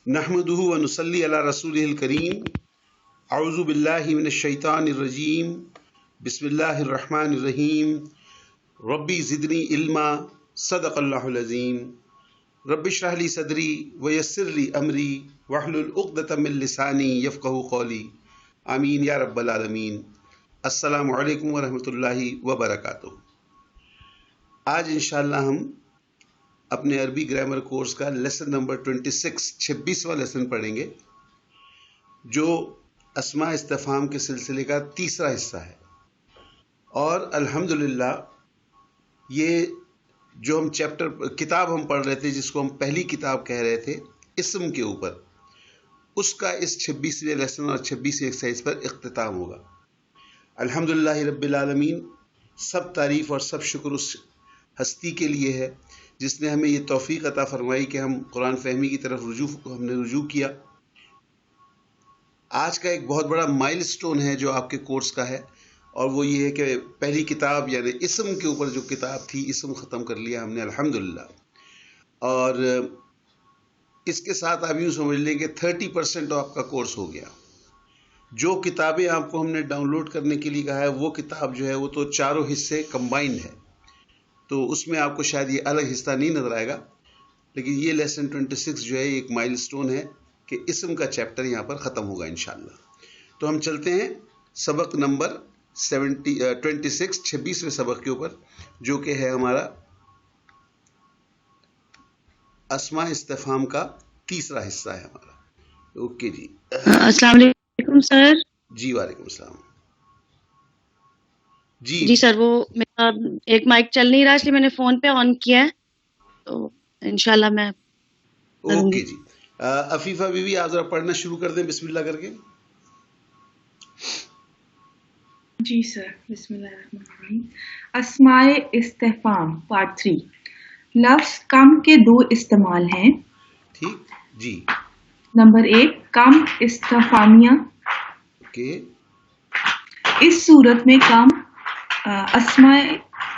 نحمده و نصلی علی رسولہ الکریم. اعوذ باللہ من الشیطان الرجیم. بسم اللہ الرحمن الرحیم. ربی زدنی علما. صدق اللہ العظیم. رب اشرح لی صدری ویسر لی امری واحلل عقدۃ من لسانی یفقہوا قولی. آمین یا رب العالمین. السلام علیکم ورحمۃ اللہ وبرکاتہ. آج انشاءاللہ ہم اپنے عربی گرامر کورس کا لیسن نمبر 26واں لیسن پڑھیں گے، جو اسماء استفہام کے سلسلے کا تیسرا حصہ ہے. اور الحمدللہ یہ جو ہم کتاب ہم پڑھ رہے تھے، جس کو ہم پہلی کتاب کہہ رہے تھے اسم کے اوپر، اس کا اس 26ویں لیسن اور 26ویں ایکسرسائز پر اختتام ہوگا. الحمدللہ رب العالمین. سب تعریف اور سب شکر اس ہستی کے لیے ہے جس نے ہمیں یہ توفیق عطا فرمائی کہ ہم قرآن فہمی کی طرف رجوع کیا. آج کا ایک بہت بڑا مائل سٹون ہے جو آپ کے کورس کا ہے، اور وہ یہ ہے کہ پہلی کتاب یعنی اسم کے اوپر جو کتاب تھی، اسم ختم کر لیا ہم نے الحمدللہ. اور اس کے ساتھ آپ یوں سمجھ لیں کہ 30% آپ کا کورس ہو گیا. جو کتابیں آپ کو ہم نے ڈاؤن لوڈ کرنے کے لیے کہا ہے، وہ کتاب جو ہے وہ تو چاروں حصے کمبائنڈ ہے، تو اس میں آپ کو شاید یہ الگ حصہ نہیں نظر آئے گا. لیکن یہ لیسن 26 جو ہے ایک مائل سٹون ہے کہ اسم کا چیپٹر یہاں پر ختم ہوگا انشاءاللہ. تو ہم چلتے ہیں سبق نمبر 26ویں سبق کے اوپر، جو کہ ہے ہمارا اسماء استفہام کا تیسرا حصہ ہے ہمارا. اوکے جی. السلام علیکم سر. جی وعلیکم السلام. جی سر، وہ میرا ایک مائک چل نہیں رہا، اس لیے میں نے فون پہ آن کیا ہے، تو انشاءاللہ میں اوکے جی. عفیفہ بی بی، آپ ذرا پڑھنا شروع کر دیں بسم اللہ کر کے. جی سر. بسم اللہ الرحمن الرحیم. اسماء استفہام پارٹ 3. لفظ کم کے دو استعمال ہیں. ٹھیک جی. نمبر 1 کم استفہامیہ. اوکے. اس صورت میں کم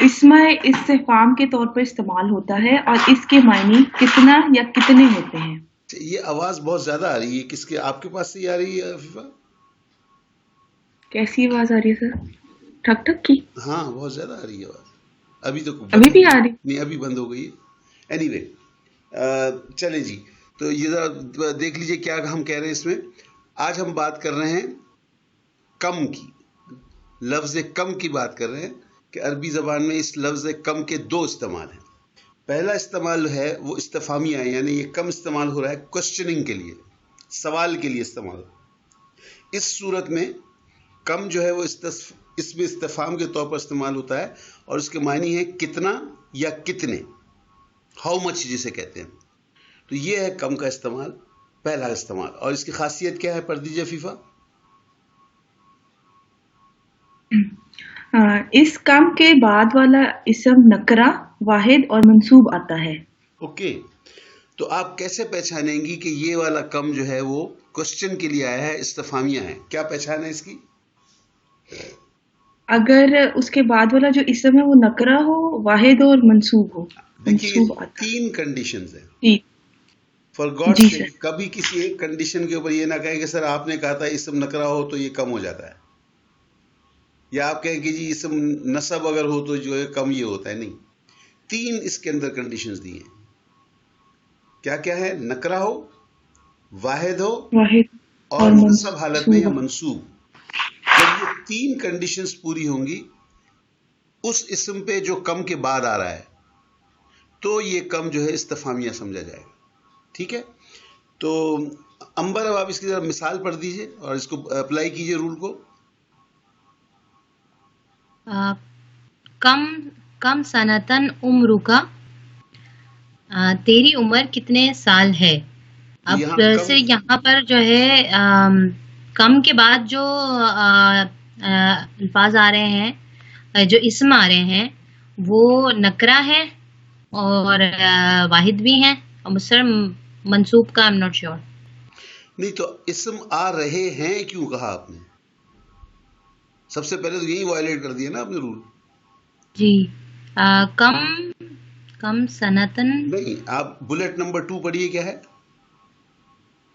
اسماء استفہام کے طور پر استعمال ہوتا ہے اور اس کے معنی کتنا یا کتنے ہوتے ہیں. یہ آواز بہت زیادہ آ رہی ہے، کس کے؟ آپ کے پاس سے ہی آ رہی ہے عفیفہ؟ کیسی آواز آ رہی ہے سر؟ ٹھک ٹھک کی؟ ہاں بہت زیادہ آ رہی ہے آواز. ابھی تو ابھی بھی آ رہی؟ نہیں، ابھی بند ہو گئی ہے. اینی وے چلے جی. تو یہ ذرا دیکھ لیجئے کیا ہم کہہ رہے ہیں اس میں. آج ہم بات کر رہے ہیں کم کی. لفظ کم کی بات کر رہے ہیں کہ عربی زبان میں اس لفظ کم کے دو استعمال ہیں. پہلا استعمال ہے وہ استفہامیہ ہے، یعنی یہ کم استعمال ہو رہا ہے کوشچننگ کے لیے، سوال کے لیے استعمال. اس صورت میں کم جو ہے وہ اس میں استفہام کے طور پر استعمال ہوتا ہے، اور اس کے معنی ہے کتنا یا کتنے، ہاؤ مچ جسے کہتے ہیں. تو یہ ہے کم کا استعمال، پہلا استعمال. اور اس کی خاصیت کیا ہے؟ پڑھ دیجیے عفیفہ. اس کم کے بعد والا اسم نکرہ، واحد اور منصوب آتا ہے. اوکے. تو آپ کیسے پہچانیں گی کہ یہ والا کم جو ہے وہ کوشچن کے لیے آیا ہے، استفہامیہ ہے؟ کیا پہچان ہے اس کی؟ اگر اس کے بعد والا جو اسم ہے وہ نکرہ ہو، واحد اور منصوب ہو. دیکھیے تین کنڈیشنز ہیں. جی. فار گاڈ سے کبھی کسی ایک کنڈیشن کے اوپر یہ نہ کہیں کہ سر آپ نے کہا تھا اسم نکرہ ہو تو یہ کم ہو جاتا ہے، یا آپ کہیں کہ جی اسم نصب اگر ہو تو جو ہے کم یہ ہوتا ہے. نہیں، تین اس کے اندر کنڈیشنز دی ہیں. کیا کیا ہے؟ نکرہ ہو، واحد ہو، اور منصب حالت میں یا منصوب. جب یہ تین کنڈیشنز پوری ہوں گی اس اسم پہ جو کم کے بعد آ رہا ہے، تو یہ کم جو ہے استفہامیہ سمجھا جائے گا. ٹھیک ہے. تو امبر، اب آپ اس کی ذرا مثال پڑھ دیجئے اور اس کو اپلائی کیجئے رول کو. کم سنتن عمر کا، تیری عمر کتنے سال ہے. اب سے یہاں پر جو ہے کم کے بعد جو الفاظ آ رہے ہیں، جو اسم آ رہے ہیں، وہ نکرہ ہے اور واحد بھی ہیں، اور مصر منصوب کا I'm not sure. نہیں تو اسم آ رہے ہیں کیوں کہا آپ نے؟ سب سے پہلے تو یہی وائلیٹ کر دیا نا آپ نے رول. جی. کم سنتن. نہیں، آپ بلٹ نمبر 2 پڑھیے. کیا ہے؟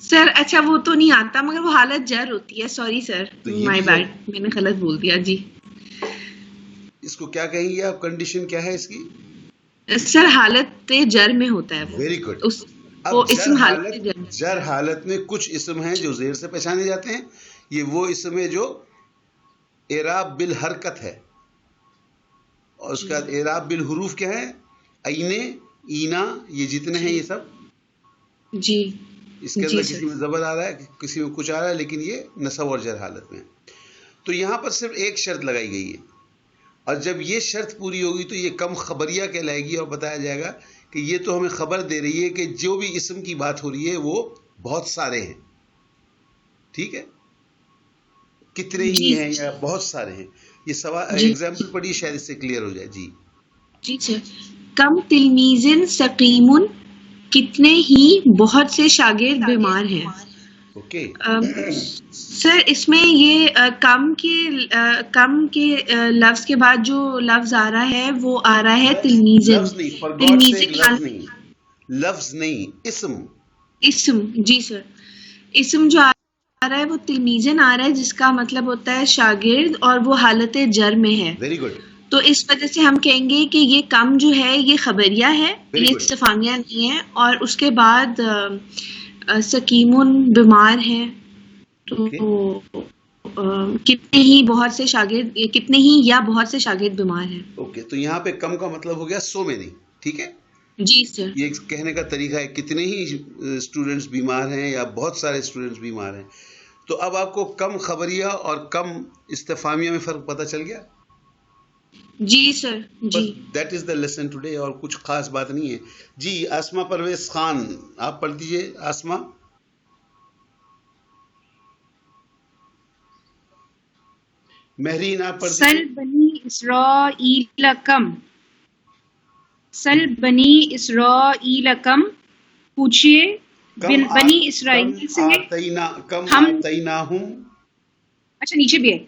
سر اچھا وہ تو نہیں آتا مگر وہ حالت جر ہوتی ہے. سوری سر, تو یہ مائی بھی بیڈ, میں نے غلط بول دیا جی. اس کو کیا کہیں گے آپ, کنڈیشن کیا ہے اس کی؟ سر حالت جر میں ہوتا ہے وہ. Very good. اس اب وہ جر اسم حالت حالت, جر میں. جر حالت میں کچھ اسم ہیں جو زیر سے پہچانے جاتے ہیں. یہ وہ اسم ہے جو اعراب بالحرکت ہے, اور اس کا اعراب بالحروف کیا ہے؟ اینے, اینا, یہ جتنے ہیں یہ سب. جی اس کے جی اندر سر. کسی میں زبر آ رہا ہے, کسی میں کچھ آ رہا ہے, لیکن یہ نصب اور جر حالت میں ہے. تو یہاں پر صرف ایک شرط لگائی گئی ہے, اور جب یہ شرط پوری ہوگی تو یہ کم خبریہ کہلائے گی, اور بتایا جائے گا کہ یہ تو ہمیں خبر دے رہی ہے کہ جو بھی اسم کی بات ہو رہی ہے وہ بہت سارے ہیں. ٹھیک ہے, کتنے ہی ہیں یا بہت سارے ہیں. یہ سوال ایگزامپل پڑھیے, شاید اس سے کلیئر ہو جائے. جی جی سر. کم تلمیذ سقیم, کتنے ہی بہت سے شاگرد بیمار ہیں. اوکے. سر اس میں یہ کم کے لفظ کے بعد جو لفظ آ رہا ہے وہ آ رہا ہے تلمیذن. لفظ نہیں, فار گاڈ سیک لفظ نہیں, لفظ نہیں, اسم. اسم جی سر. اسم جو آ رہا ہے وہ تلمیذن آ رہا ہے, جس کا مطلب ہوتا ہے شاگرد, اور وہ حالت جر میں ہے. Very good. تو اس وجہ سے ہم کہیں گے کہ یہ کم جو ہے یہ خبریہ ہے, Very یہ good. استفامیہ نہیں ہے. اور اس کے بعد سکیمن بیمار ہیں. تو کتنے ہی بہت سے شاگرد, کتنے ہی یا بہت سے شاگرد بیمار ہیں. اوکے, تو یہاں پہ کم کا مطلب ہو گیا 100 میں نہیں. ٹھیک ہے, جی سر. یہ کہنے کا طریقہ ہے کتنے ہی اسٹوڈنٹس بیمار ہیں یا بہت سارے اسٹوڈنٹس بیمار ہیں. تو اب آپ کو کم خبریہ اور کم استفامیہ میں فرق پتہ چل گیا. جی سر. جی that is the lesson today, اور کچھ خاص بات نہیں ہے. جی آسما پرویز خان, آپ پڑھ دیجئے. آسما. مہرین آپ پڑھ دیجئے. سل بنی اسرائیل کم, سل بنی اسرائیل کم, پوچھئے بنی اسرائیل سے کم آتیناہم. اچھا نیچے بھی ہے,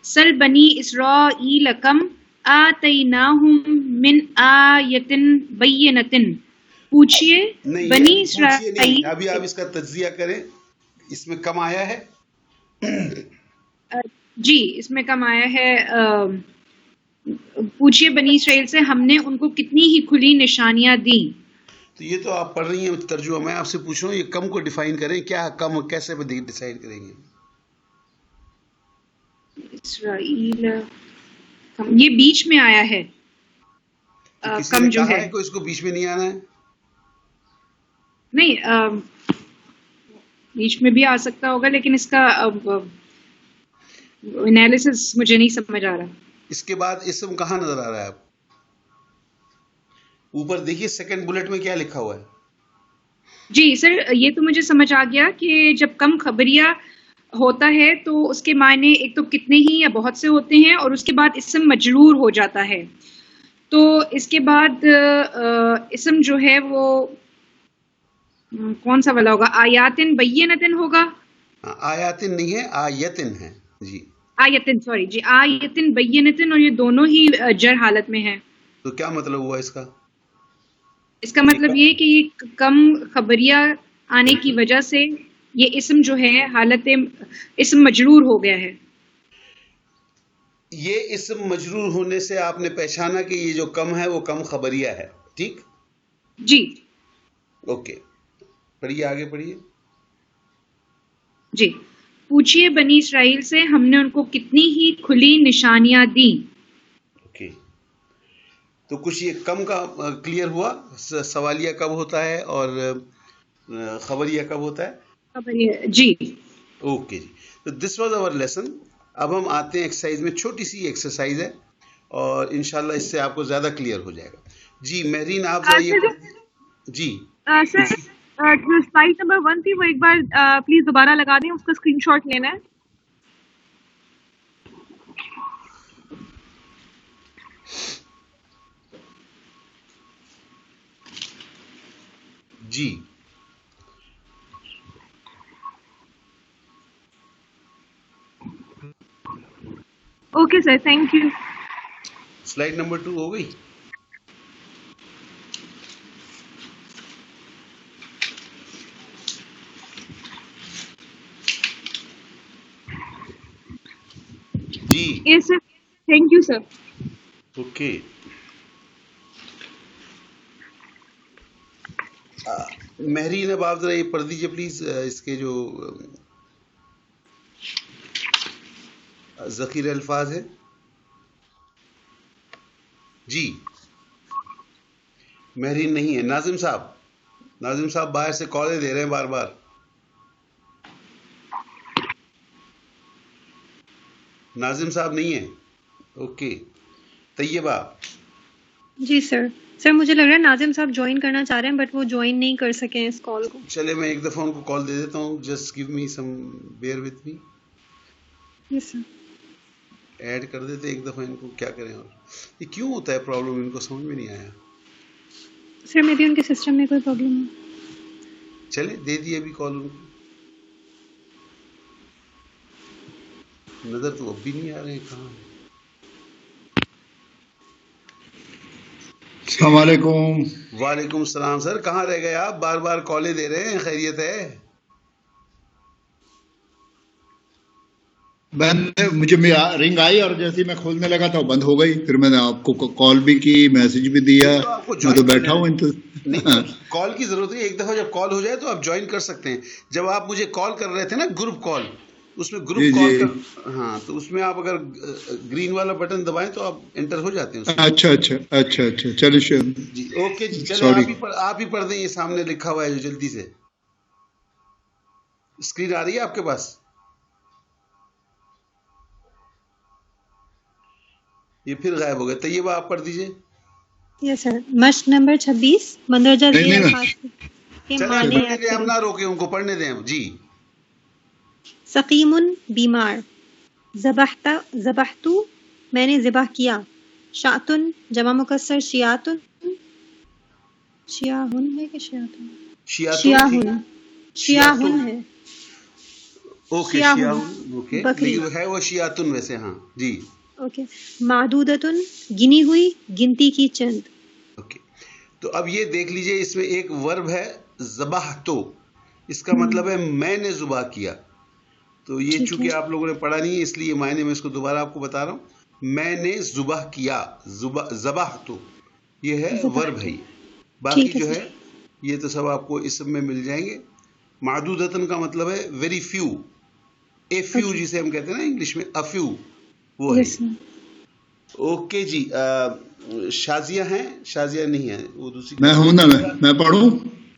سل بنی اسرائیل کم آتیناہم من آیت بینۃ, پوچھئے بنی اسرائیل. ابھی آپ اس کا تجزیہ کریں, اس میں کم آیا ہے. جی اس میں کم آیا ہے, پوچھئے بنی اسرائیل سے ہم نے ان کو کتنی ہی کھلی نشانیاں دیں. تو یہ تو آپ پڑھ رہی ہیں ترجمہ, میں آپ سے پوچھ رہا ہوں یہ کم کو ڈیفائن کریں, کیا کم کیسے ڈیسائیڈ کریں گے؟ اسرائیل یہ بیچ میں آیا ہے, کسی کم نے جو کہا ہے ہے کہ اس کو بیچ میں نہیں آنا ہے. نہیں, بیچ میں بھی آ سکتا ہوگا, لیکن اس کا انالیسس مجھے نہیں سمجھ آ رہا. اس کے بعد اسم کہاں نظر آ رہا ہے آپ؟ اوپر دیکھیے سیکنڈ بلٹ میں کیا لکھا ہوا ہے. جی سر, یہ تو مجھے سمجھ آ گیا کہ جب کم خبریہ ہوتا ہے تو اس کے معنی ایک تو کتنے ہی یا بہت سے ہوتے ہیں, اور اس کے بعد اسم مجرور ہو جاتا ہے. تو اس کے بعد اسم جو ہے وہ کون سا والا ہوگا؟ آیاتن بینتن ہوگا. آیاتن نہیں ہے, آیتن ہے. جی آیتن, سوری جی, آیتن بینتن, اور یہ دونوں ہی جر حالت میں ہیں. تو کیا مطلب ہوا اس کا؟ اس کا مطلب یہ کہ یہ کم خبریہ آنے کی وجہ سے یہ اسم جو ہے حالت اسم مجرور ہو گیا ہے. یہ اسم مجرور ہونے سے آپ نے پہچانا کہ یہ جو کم ہے وہ کم خبریہ ہے. ٹھیک جی اوکے, پڑھیے آگے پڑھیے. جی, پوچھئے بنی اسرائیل سے ہم نے ان کو کتنی ہی کھلی نشانیاں دیں. اوکے, تو کچھ یہ کم کا کلیئر ہوا, سوالیہ کب ہوتا ہے اور خبریہ کب ہوتا ہے. جی اوکے جی, تو دس واز آور لیسن. اب ہم آتے ہیں ایکسرسائز میں, چھوٹی سی ایکسرسائز ہے اور انشاءاللہ اس سے آپ کو زیادہ کلیئر ہو جائے گا. جی مہرین آپ جائیے. جی سر جو سلائڈ نمبر 1 تھی وہ ایک بار پلیز دوبارہ لگا دیں, اس کا اسکرین شاٹ لینا ہے. جی okay sir, thank you. Slide number 2 ہو گئی. Yes, sir. Thank you, sir. Okay. Mehreen اب آپ ذرا یہ پڑھ دیجیے پلیز اس کے جو ذخیرہ الفاظ ہے. جی مہرین نہیں ہے. ناظم صاحب باہر سے کالیں دے رہے ہیں بار بار. ناظم صاحب نہیں ہے. اوکے. طیبہ. جی سر مجھے لگ رہا ہے ناظم صاحب جوائن کرنا چاہ رہے ہیں بٹ وہ جوائن نہیں کر سکے ہیں اس کال کو. چلے میں ایک دفعہ ان کو کال دے دیتا ہوں. Just give me some beer with me. Yes sir. Add کر دیتے ایک دفعہ ان کو. کیا کریں اور یہ کیوں ہوتا ہے پرابلم ان کو سمجھ میں نہیں آیا. سر میں بھی ان کے سسٹم میں کوئی پرابلم ہے. چلے دے دیے ابھی کال ان کو. نظر تو اب بھی نہیں آ رہے ہیں کہاں. السلام علیکم. وعلیکم السلام. سر کہاں رہ گئے آپ؟ بار بار کالیں دے رہے ہیں. خیریت ہے؟ مجھے رنگ آئی اور جیسے میں کھولنے لگا تھا وہ بند ہو گئی. پھر میں نے آپ کو کال بھی کی, میسج بھی دیا. میں تو بیٹھا ہوں کال کی ضرورت نہیں. ایک دفعہ جب کال ہو جائے تو آپ جوائن کر سکتے ہیں. جب آپ مجھے کال کر رہے تھے نا گروپ کال, اس میں گروپ کال کا ہاں تو اس میں آپ اگر گرین والا بٹن دبائیں تو آپ انٹر ہو جاتے ہیں. اچھا چلے جی اوکے جی. چلے آپ ہی پڑھ دیں. یہ سامنے لکھا ہوا ہے جو جلدی سے. اسکرین آ رہی ہے آپ کے پاس؟ یہ پھر غائب ہو گئے. طیبہ آپ پڑھ دیجئے. یس سر. مشق نمبر 26 مندرجہ ذیل الفاظ کے معنی. آپ نہ روکیں ان کو, پڑھنے دیں. جی. سقیم بیمار. ذبحت میں نے ذبح کیا. شاۃن جمع مکسر شیاتن. شیاہن ہے کہ شیاتن؟ شیاہن ہے. اوکے شیاہن. اوکے ہے وہ شیاتن ویسے. ہاں جی اوکے. معدودتن گنی ہوئی, گنتی کی چند. اوکے. تو اب یہ دیکھ لیجئے اس میں ایک ورب ہے ذبحتو. اس کا مطلب ہے میں نے ذبح کیا. تو یہ چونکہ آپ لوگوں نے پڑھا نہیں ہے اس لیے معنی میں اس کو دوبارہ آپ کو بتا رہا ہوں. میں نے ذبح کیا. ذبحتو یہ ہے ورب ہے. باقی جو ہے یہ تو سب آپ کو اسم میں مل جائیں گے. معدودتن کا مطلب ہے ویری فیو. اے فیو جسے ہم کہتے ہیں نا انگلش میں, ا فیو, وہ ہے. اوکے جی. شازیہ ہیں؟ شازیہ نہیں ہے وہ دوسری. میں ہوں نا, میں پڑھوں.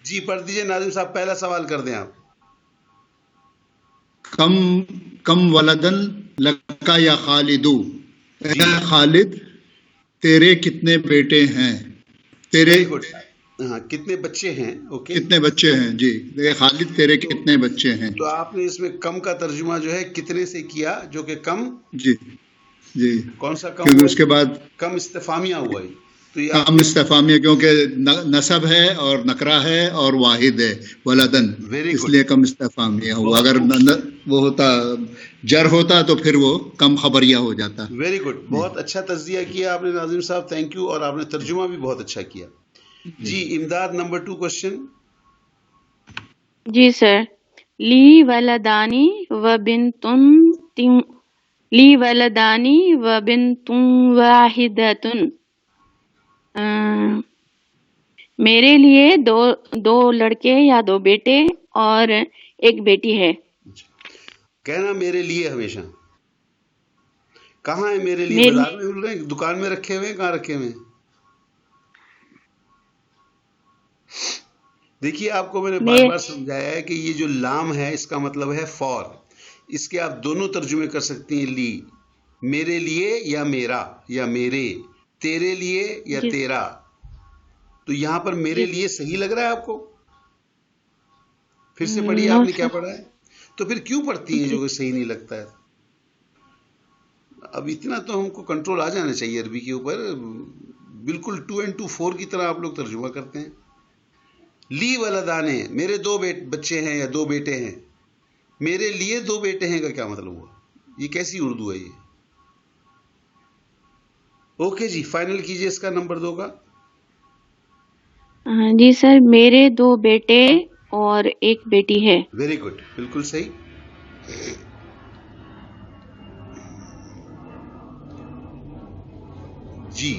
جی پڑھ دیجئے. ناظم صاحب پہلا سوال کر دیں آپ. کم ولدن لکا یا خالدو. اے خالد تیرے کتنے بیٹے ہیں. تیرے ہاں کتنے بچے ہیں. اوکے کتنے بچے ہیں. جی اے خالد تیرے کتنے بچے ہیں. تو آپ نے اس میں کم کا ترجمہ جو ہے کتنے سے کیا, جو کہ کم. جی کون سا کم؟ کیونکہ اس کے بعد کم استفامیہ ہوا ہے. تو یہ کم استفامیہ کیونکہ نصب ہے اور نکرہ ہے اور واحد ہے ولدن, اس لیے کم استفامیہ ہوا. اگر وہ ہوتا جر ہوتا تو پھر وہ کم خبریہ ہو جاتا. Very good. بہت اچھا تجزیہ کیا آپ نے ناظم صاحب, تھینک یو. اور آپ نے ترجمہ بھی بہت اچھا کیا. جی امداد نمبر 2 کوشچن. جی سر. لی ولدانی و بنتن واحدتن. میرے لیے دو لڑکے یا 2 بیٹے اور ایک بیٹی ہے. کہنا میرے لیے ہمیشہ. کہاں ہے میرے لیے؟ بازار میں مل رہے ہیں, دکان میں رکھے ہوئے ہیں, کہاں رکھے ہوئے ہیں؟ دیکھیے آپ کو میں نے بار بار سمجھایا ہے کہ یہ جو لام ہے اس کا مطلب ہے فور. اس کے آپ دونوں ترجمے کر سکتی ہیں. لی میرے لیے یا میرا یا میرے, تیرے لیے یا تیرا. تو یہاں پر میرے لیے صحیح لگ رہا ہے آپ کو؟ پھر سے پڑھیے آپ نے کیا پڑھا ہے. تو پھر کیوں پڑھتی ہیں جو کہ صحیح نہیں لگتا ہے؟ اب اتنا تو ہم کو کنٹرول آ جانا چاہیے عربی کے اوپر. بالکل 2 and 2 4 کی طرح آپ لوگ ترجمہ کرتے ہیں. لی ولدانے, میرے 2 بچے ہیں یا 2 بیٹے ہیں. میرے لیے 2 بیٹے ہیں کا کیا مطلب ہوا؟ یہ کیسی اردو ہے یہ؟ اوکے جی فائنل کیجئے اس کا نمبر 2 کا. جی سر. میرے 2 بیٹے اور ایک بیٹی ہے. ویری گڈ, بالکل صحیح. جی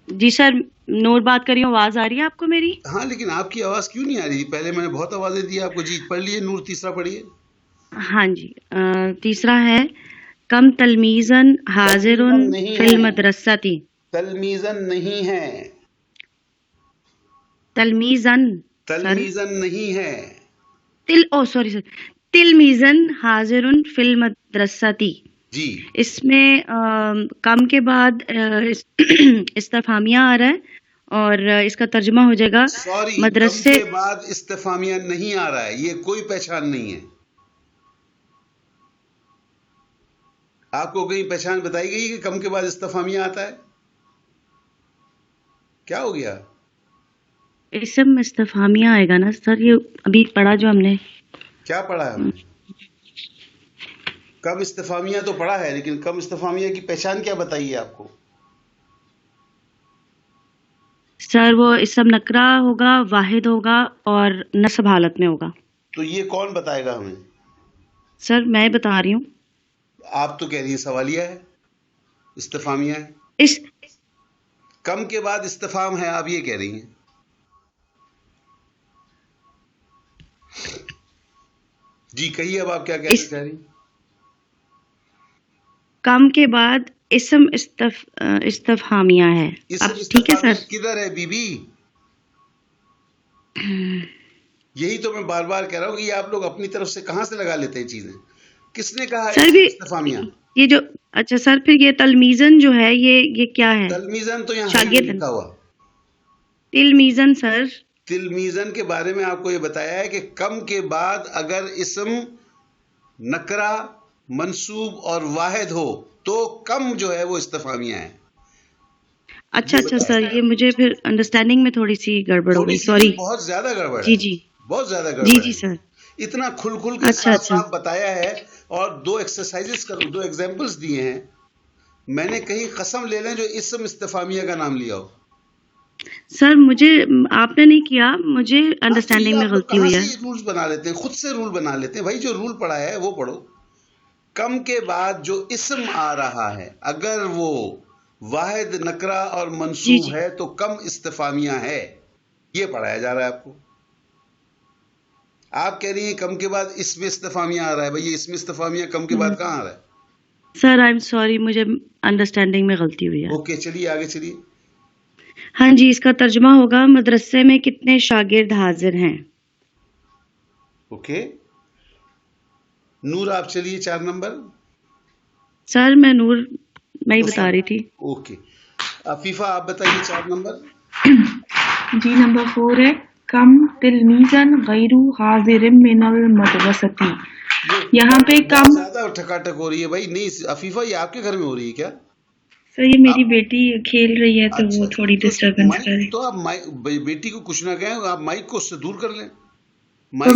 جی سر، نور بات کر رہی ہوں، آواز آ رہی ہے آپ کو میری؟ ہاں، لیکن آپ کی آواز کیوں نہیں آ رہی؟ پہلے میں نے بہت آوازیں دی آپ کو. جی پڑھ لیے نور، تیسرا پڑھیے. ہاں جی. تیسرا ہے کم تلمیزن حاضر تلمیزن نہیں فی ہے، المدرستی. تلمیزن نہیں ہے، تلمیزن سر، تلمیزن نہیں ہے. سوری سر، تلمیزن حاضر فی المدرستی. جی اس میں کم کے بعد استفہامیہ آ رہا ہے اور اس کا ترجمہ ہو جائے گا سوری، کم مدرسے. کے بعد استفہامیہ نہیں آ رہا ہے، یہ کوئی پہچان نہیں ہے. آپ کو کہیں پہچان بتائی گئی کہ کم کے بعد استفہامیہ آتا ہے؟ کیا ہو گیا؟ اسم استفہامیہ آئے گا نا سر، یہ ابھی پڑھا جو ہم نے. کیا پڑھا ہے ہم نے؟ کم استفہامیہ تو پڑھا ہے، لیکن کم استفہامیہ کی پہچان کیا بتائیے آپ کو؟ سر وہ اسم نکرہ ہوگا، واحد ہوگا اور نصب حالت میں ہوگا. تو یہ کون بتائے گا ہمیں؟ سر میں بتا رہی ہوں. آپ تو کہہ رہی ہیں سوالیہ ہے، استفہامیہ ہے. اس کم کے بعد استفہام ہے، آپ یہ کہہ رہی ہیں. جی کہیے اب آپ کیا کہنا چاہ رہی ہیں؟ کم کے بعد اسم استفہامیہ ہے. اب اسم ٹھیک ہے استفہامیہ سر. کدھر ہے بی بی؟ یہی تو میں بار بار کہہ رہا ہوں کہ یہ آپ لوگ اپنی طرف سے کہاں سے لگا لیتے ہیں چیزیں. کس نے کہا سر اسم بھی استفہامیہ؟ یہ جو اچھا سر، پھر یہ تلمیزن جو ہے یہ کیا ہے؟ تلمیزن تو یہاں ہے نہیں شاگرد. لکھا ہوا. تلمیزن سر، تلمیزن کے بارے میں آپ کو یہ بتایا ہے کہ کم کے بعد اگر اسم نکرہ منصوب اور واحد ہو تو کم جو ہے وہ استفہامیہ ہے. اچھا سر، یہ مجھے پھر انڈرسٹینڈنگ میں تھوڑی سی گڑبڑ ہو تھوڑی گئی، سی سوری. بہت زیادہ گڑبڑ جی ہے، جی بہت زیادہ جی گڑبڑ جی ہے. سر. اتنا کھل کھل کے اچھا صاف اچھا صاف بتایا ہے اور دو ایکسرسائزز دو ایگزامپلس دیے ہیں. میں نے کہیں قسم لے لیں جو اسم استفہامیہ کا نام لیا ہو. سر مجھے آپ نے نہیں کیا، مجھے ہاں تو یہ انڈرسٹینڈنگ میں آپ لوگ غلطی کہاں ہوئی ہے. سے رولز بنا لیتے ہیں؟ خود سے رول بنا لیتے ہیں. بھائی جو رول پڑھا ہے وہ پڑھو. کم کے بعد جو اسم آ رہا ہے اگر وہ واحد نکرہ اور جی منصوب جی ہے تو کم استفہامیہ ہے. یہ پڑھایا جا رہا ہے آپ کو. آپ کہہ رہی ہیں کم کے بعد اسم استفہامیہ آ رہا ہے. بھائی یہ اسم استفہامیہ کم کے بعد کہاں آ رہا ہے؟ سر آئی ایم سوری، مجھے انڈرسٹینڈنگ میں غلطی ہوئی ہے. اوکے چلیے آگے چلیے. ہاں جی، اس کا ترجمہ ہوگا مدرسے میں کتنے شاگرد حاضر ہیں. اوکے نور آپ چلیے 4 نمبر. سر میں نور میں ہی بتا رہی تھی. اوکے عفیفہ آپ بتائیے 4 نمبر. جی نمبر 4 ہے کم تلمیزن غیر حاضر من المدرستی. یہاں پہ بہت کم زیادہ ٹھکاٹک ہو رہی ہے بھائی. نہیں عفیفہ یہ آپ کے گھر میں ہو رہی ہے کیا؟ سر یہ میری بیٹی کھیل رہی ہے تو اچھا وہ تھوڑی ڈسٹربنس کر رہی. تو آپ بیٹی کو کچھ نہ کہیں، آپ مائک کو اس سے دور کر لیں. تو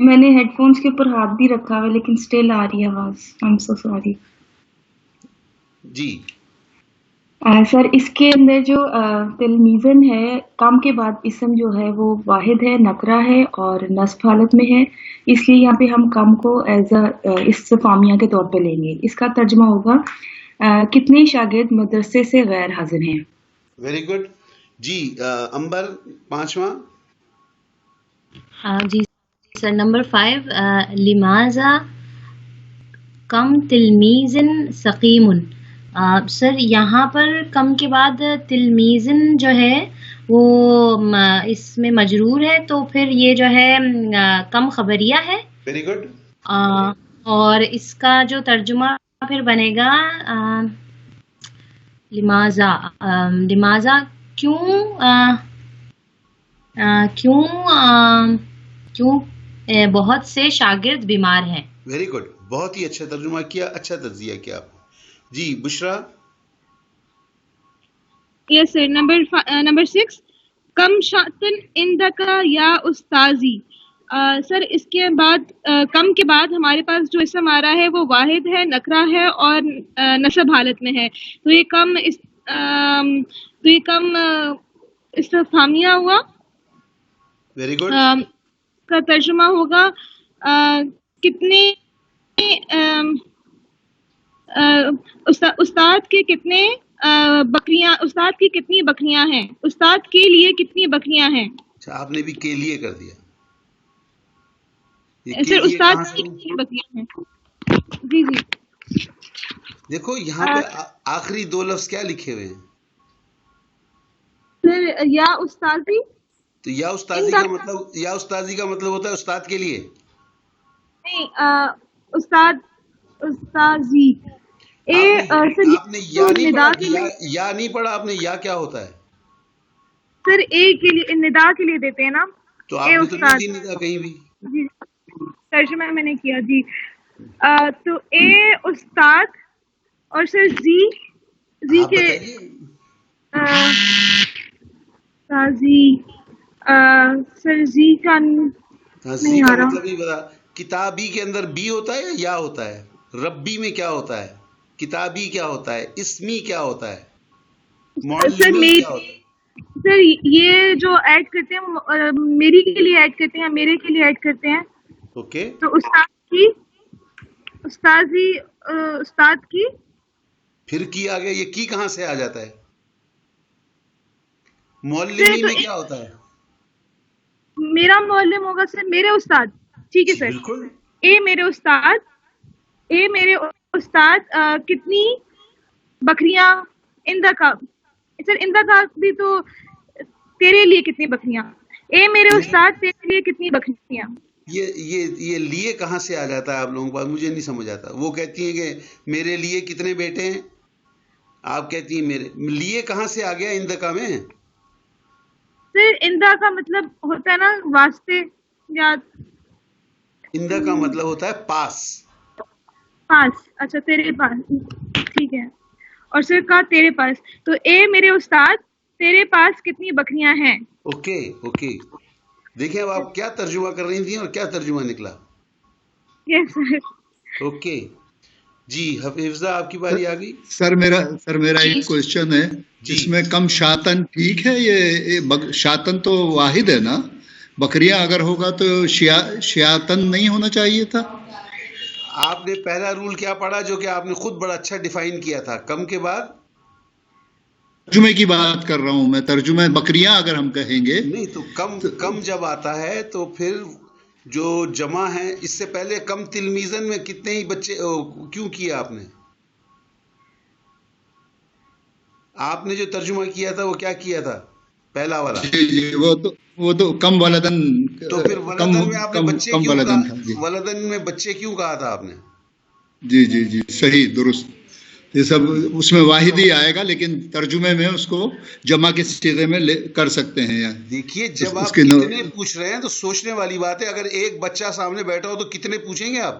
میں نے ہیڈ فونس کے اوپر ہاتھ بھی رکھا ہوا لیکن سٹل آ رہی ہے آواز. I'm so sorry. جی سر اس کے اندر جو تلمیزن ہے کام کے بعد اسم جو ہے وہ واحد ہے، نکرہ ہے اور نصب حالت میں ہے، اس لیے یہاں پہ ہم کم کو ایز استفہامیہ کے طور پہ لیں گے. اس کا ترجمہ ہوگا کتنے شاگرد مدرسے سے غیر حاضر ہیں. Very good. جی امبر 5واں. ہاں جی سر نمبر 5 لماذا کم تلمیزن سقیم. سر یہاں پر کم کے بعد تلمیزن جو ہے وہ اس میں مجرور ہے تو پھر یہ جو ہے کم خبریہ ہے. Very good. اور اس کا جو ترجمہ پھر بنے گا لماذا کیوں بہت سے شاگرد بیمار ہیں. ویری گڈ، بہت ہی اچھا ترجمہ کیا، اچھا تجزیہ کیا آپ نے. جی بشرا. یس سر. نمبر 6 کم شاطن اندکا یا استاذی. سر اس کے بعد کم کے بعد ہمارے پاس جو اسم آ رہا ہے وہ واحد ہے، نکرہ ہے اور نصب حالت میں ہے. تو یہ کم استفہامیہ ہوا. Very good. کا ترجمہ ہوگا کتنے استاد کے کتنے بکریاں، استاد کی کتنی بکریاں ہیں، استاد کے لیے کتنی بکریاں ہیں. اچھا آپ نے بھی کے لیے کر دیا. سر استاد کی کتنی بکریاں ہیں. جی جی دیکھو یہاں پہ آخری دو لفظ کیا لکھے ہوئے ہیں سر؟ یا استاذی. تو یا استاذی کا مطلب، یا استاذی کا مطلب ہوتا ہے استاد کے لیے. نہیں استاد، استاذی. آپ نے یا نہیں پڑھا، یا نہیں پڑھا آپ نے. یا کیا ہوتا ہے سر؟ اے کے لیے ندا کے لیے دیتے ہیں نا. تو آپ نے تو نہیں دی ندا کہیں بھی. جی ترجمہ میں نے کیا جی. تو اے استاد اور سر زی کے تازی سر زی کا نہیں آ رہا. مطلب نہیں پتا. کتابی کے اندر بی ہوتا ہے یا ہوتا ہے؟ ربی میں کیا ہوتا ہے؟ کتابی کیا ہوتا ہے؟ اسمی کیا ہوتا ہے؟ معلمی کیا ہوتا ہے؟ سر یہ جو ایڈ کرتے ہیں میری کے لیے ایڈ کرتے ہیں، میرے کے لیے ایڈ کرتے ہیں. اوکے. تو استاد کی، استاذی، استاد کی. پھر کی آ گیا. یہ کی کہاں سے آ جاتا ہے؟ معلمی میں کیا ہوتا ہے؟ میرا معلم ہوگا سر میرے استاد. ٹھیک ہے سر. بالکل. اے میرے استاد، اے میرے استاد کتنی بکریاں. اندہ کا سر، اندہ کا بھی تو تیرے لیے کتنی بکریاں. اے میرے استاد تیرے لیے کتنی بکریاں. یہ لیے کہاں سے آ جاتا ہے آپ لوگوں کے پاس؟ مجھے نہیں سمجھ آتا. وہ کہتی ہیں کہ میرے لیے کتنے بیٹے ہیں، آپ کہتی ہیں میرے لیے. کہاں سے آ گیا اندکا میں؟ سر اندہ کا مطلب ہوتا ہے نا واسطے، یا اندہ کا مطلب ہوتا ہے پاس. پاس. اچھا تیرے پاس. ٹھیک ہے. اور سر کا تیرے پاس. تو اے میرے استاد تیرے پاس کتنی بکریاں ہیں. Okay okay. دیکھیں اب آپ کیا ترجمہ کر رہی تھیں اور کیا ترجمہ نکلا. یس سر. اوکے جی. حفظہ آپ کی باری آ گئی. سر میرا ایک کوشچن ہے. اس میں کم شاتن ٹھیک ہے؟ یہ شاتن تو واحد ہے نا. بکریاں اگر ہوگا تو شیاتن نہیں ہونا چاہیے تھا. آپ نے پہلا رول کیا پڑھا جو کہ آپ نے خود بڑا اچھا ڈیفائن کیا تھا؟ کم کے بعد ترجمے کی بات کر رہا ہوں میں. ترجمہ بکریاں اگر ہم کہیں گے نہیں تو کم جب آتا ہے تو پھر جو جمع ہے. اس سے پہلے کم تلمیزن میں کتنے ہی بچے کیوں کیا آپ نے؟ آپ نے جو ترجمہ کیا تھا وہ کیا کیا تھا پہلا والا؟ جی وہ تو کم ولدن. تو پھر ولدن میں آپ نے بچے کیوں کہا؟ ولدن میں بچے کیوں کہا تھا آپ نے؟ جی صحیح درست. یہ سب اس میں واحد ہی آئے گا، لیکن ترجمے میں اس کو جمع کے صیغے میں کر سکتے ہیں. دیکھیے جب آپ کتنے پوچھ رہے ہیں تو سوچنے والی بات ہے. اگر ایک بچہ سامنے بیٹھا ہو تو کتنے پوچھیں گے آپ؟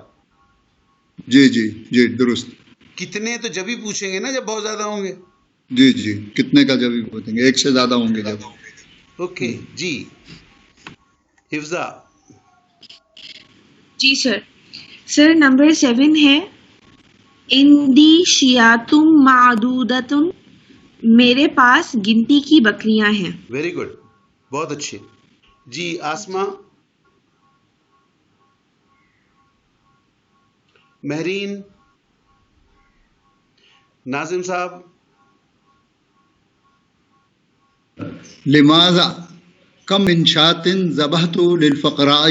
جی درست. کتنے تو جب ہی پوچھیں گے نا جب بہت زیادہ ہوں گے. جی کتنے کا جب ہی پوچھیں گے، ایک سے زیادہ ہوں گے جب. اوکے جی. حفظہ. جی سر نمبر 7 ہے اندی شیاتم معدودتن. میرے پاس گنتی کی بکریاں ہیں. ویری گڈ، بہت اچھے. جی آسمہ. مہرین. ناظم صاحب. لماذا کم انشات ذبحت للفقراء.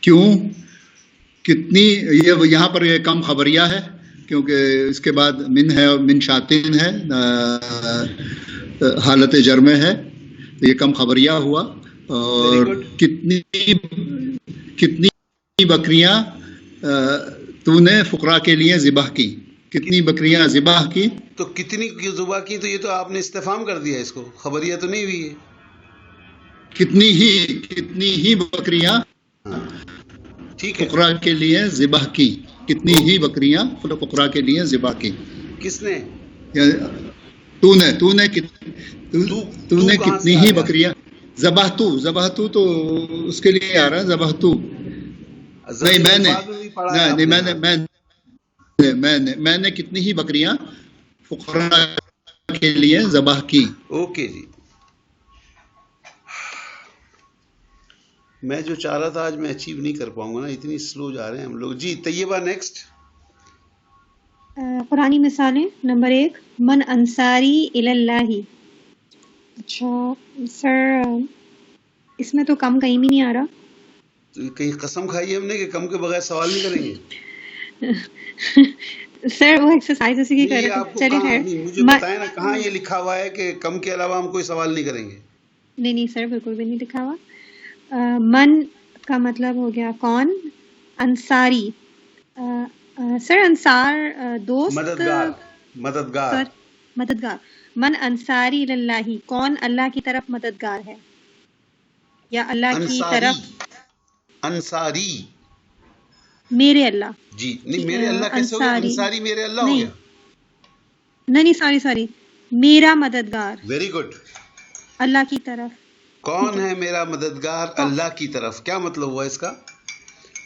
کیوں کتنی، یہ یہاں پر یہ کم خبریہ ہے کیونکہ اس کے بعد من ہے اور من شاتین ہے، حالت جرم ہے. یہ کم خبریہ ہوا. اور کتنی بکریاں تو نے فقراء کے لیے ذبح کی. کتنی بکریاں ذبح کی. تو کتنی ذبح کی، تو یہ تو آپ نے استفہام کر دیا. اس کو خبریہ تو نہیں ہوئی ہے. کتنی ہی بکریاں ٹھیک ہے فقراء کے لیے ذبح کی. کتنی ہی بکریاں فقراء کے لیے ذبح کی. کس نے؟ تو نے کتنی ہی بکریاں ذبح تو اس کے لیے آ رہا ہے. ذبح تو نہیں، میں نے کتنی ہی بکریاں فقراء کے لیے ذبح کی. اوکے جی. میں جو چاہ رہا تھا آج میں اچیو نہیں کر پاؤں گا نا, اتنی سلو جا رہے ہیں ہم لوگ. جی طیبہ نیکسٹ. قرآنی مثالیں. نمبر 1 من انصاری اللہ. اچھا سر اس میں تو کم کہیں بھی نہیں آ رہا. کہیں قسم کھائی ہم نے کہ کم کے بغیر سوال نہیں کریں گے. سر وہ ایکسرسائز اسی کی کر نہیں, رہے آپ کو چلے کہاں, خیر. نہیں مجھے بتائیں نا کہاں یہ لکھا ہوا ہے کہ کم کے علاوہ ہم کوئی سوال نہیں کریں گے. نہیں سر بالکل بھی نہیں لکھا ہوا. من کا مطلب ہو گیا کون. انصاری سر انصار دوست. مددگار. سر مددگار. من انصاری اللہ کون اللہ کی طرف مددگار ہے یا اللہ کی طرف. انصاری میرے اللہ. جی نہیں میرے اللہ کیسے ہو گیا, انصاری میرے اللہ ہو گیا. نہیں سوری میرا مددگار. Very good. اللہ کی طرف. کون ہے میرا مددگار اللہ کی طرف, کیا مطلب ہوا اس کا؟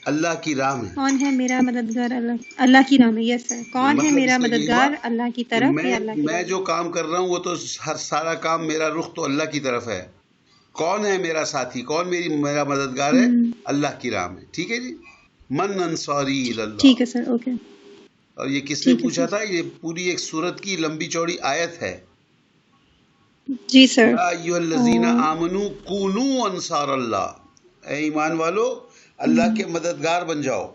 اللہ کی راہ میں. کون ہے میرا مددگار اللہ کی راہ میں. یس سر. کون ہے میرا مددگار اللہ کی طرف یا اللہ کی میں جو کام کر رہا ہوں وہ تو سارا کام میرا رخ تو اللہ کی طرف ہے. کون ہے میرا ساتھی, کون میرا مددگار ہے؟ اللہ کی راہ میں. ٹھیک ہے جی. من انصاری اللہ. ٹھیک ہے سر اوکے. اور یہ کس نے پوچھا تھا؟ یہ پوری ایک سورت کی لمبی چوڑی آیت ہے. جی سر. یا ایھا الذین آمنوا کونوا انصار اللہ, اے ایمان والو اللہ کے مددگار بن جاؤ.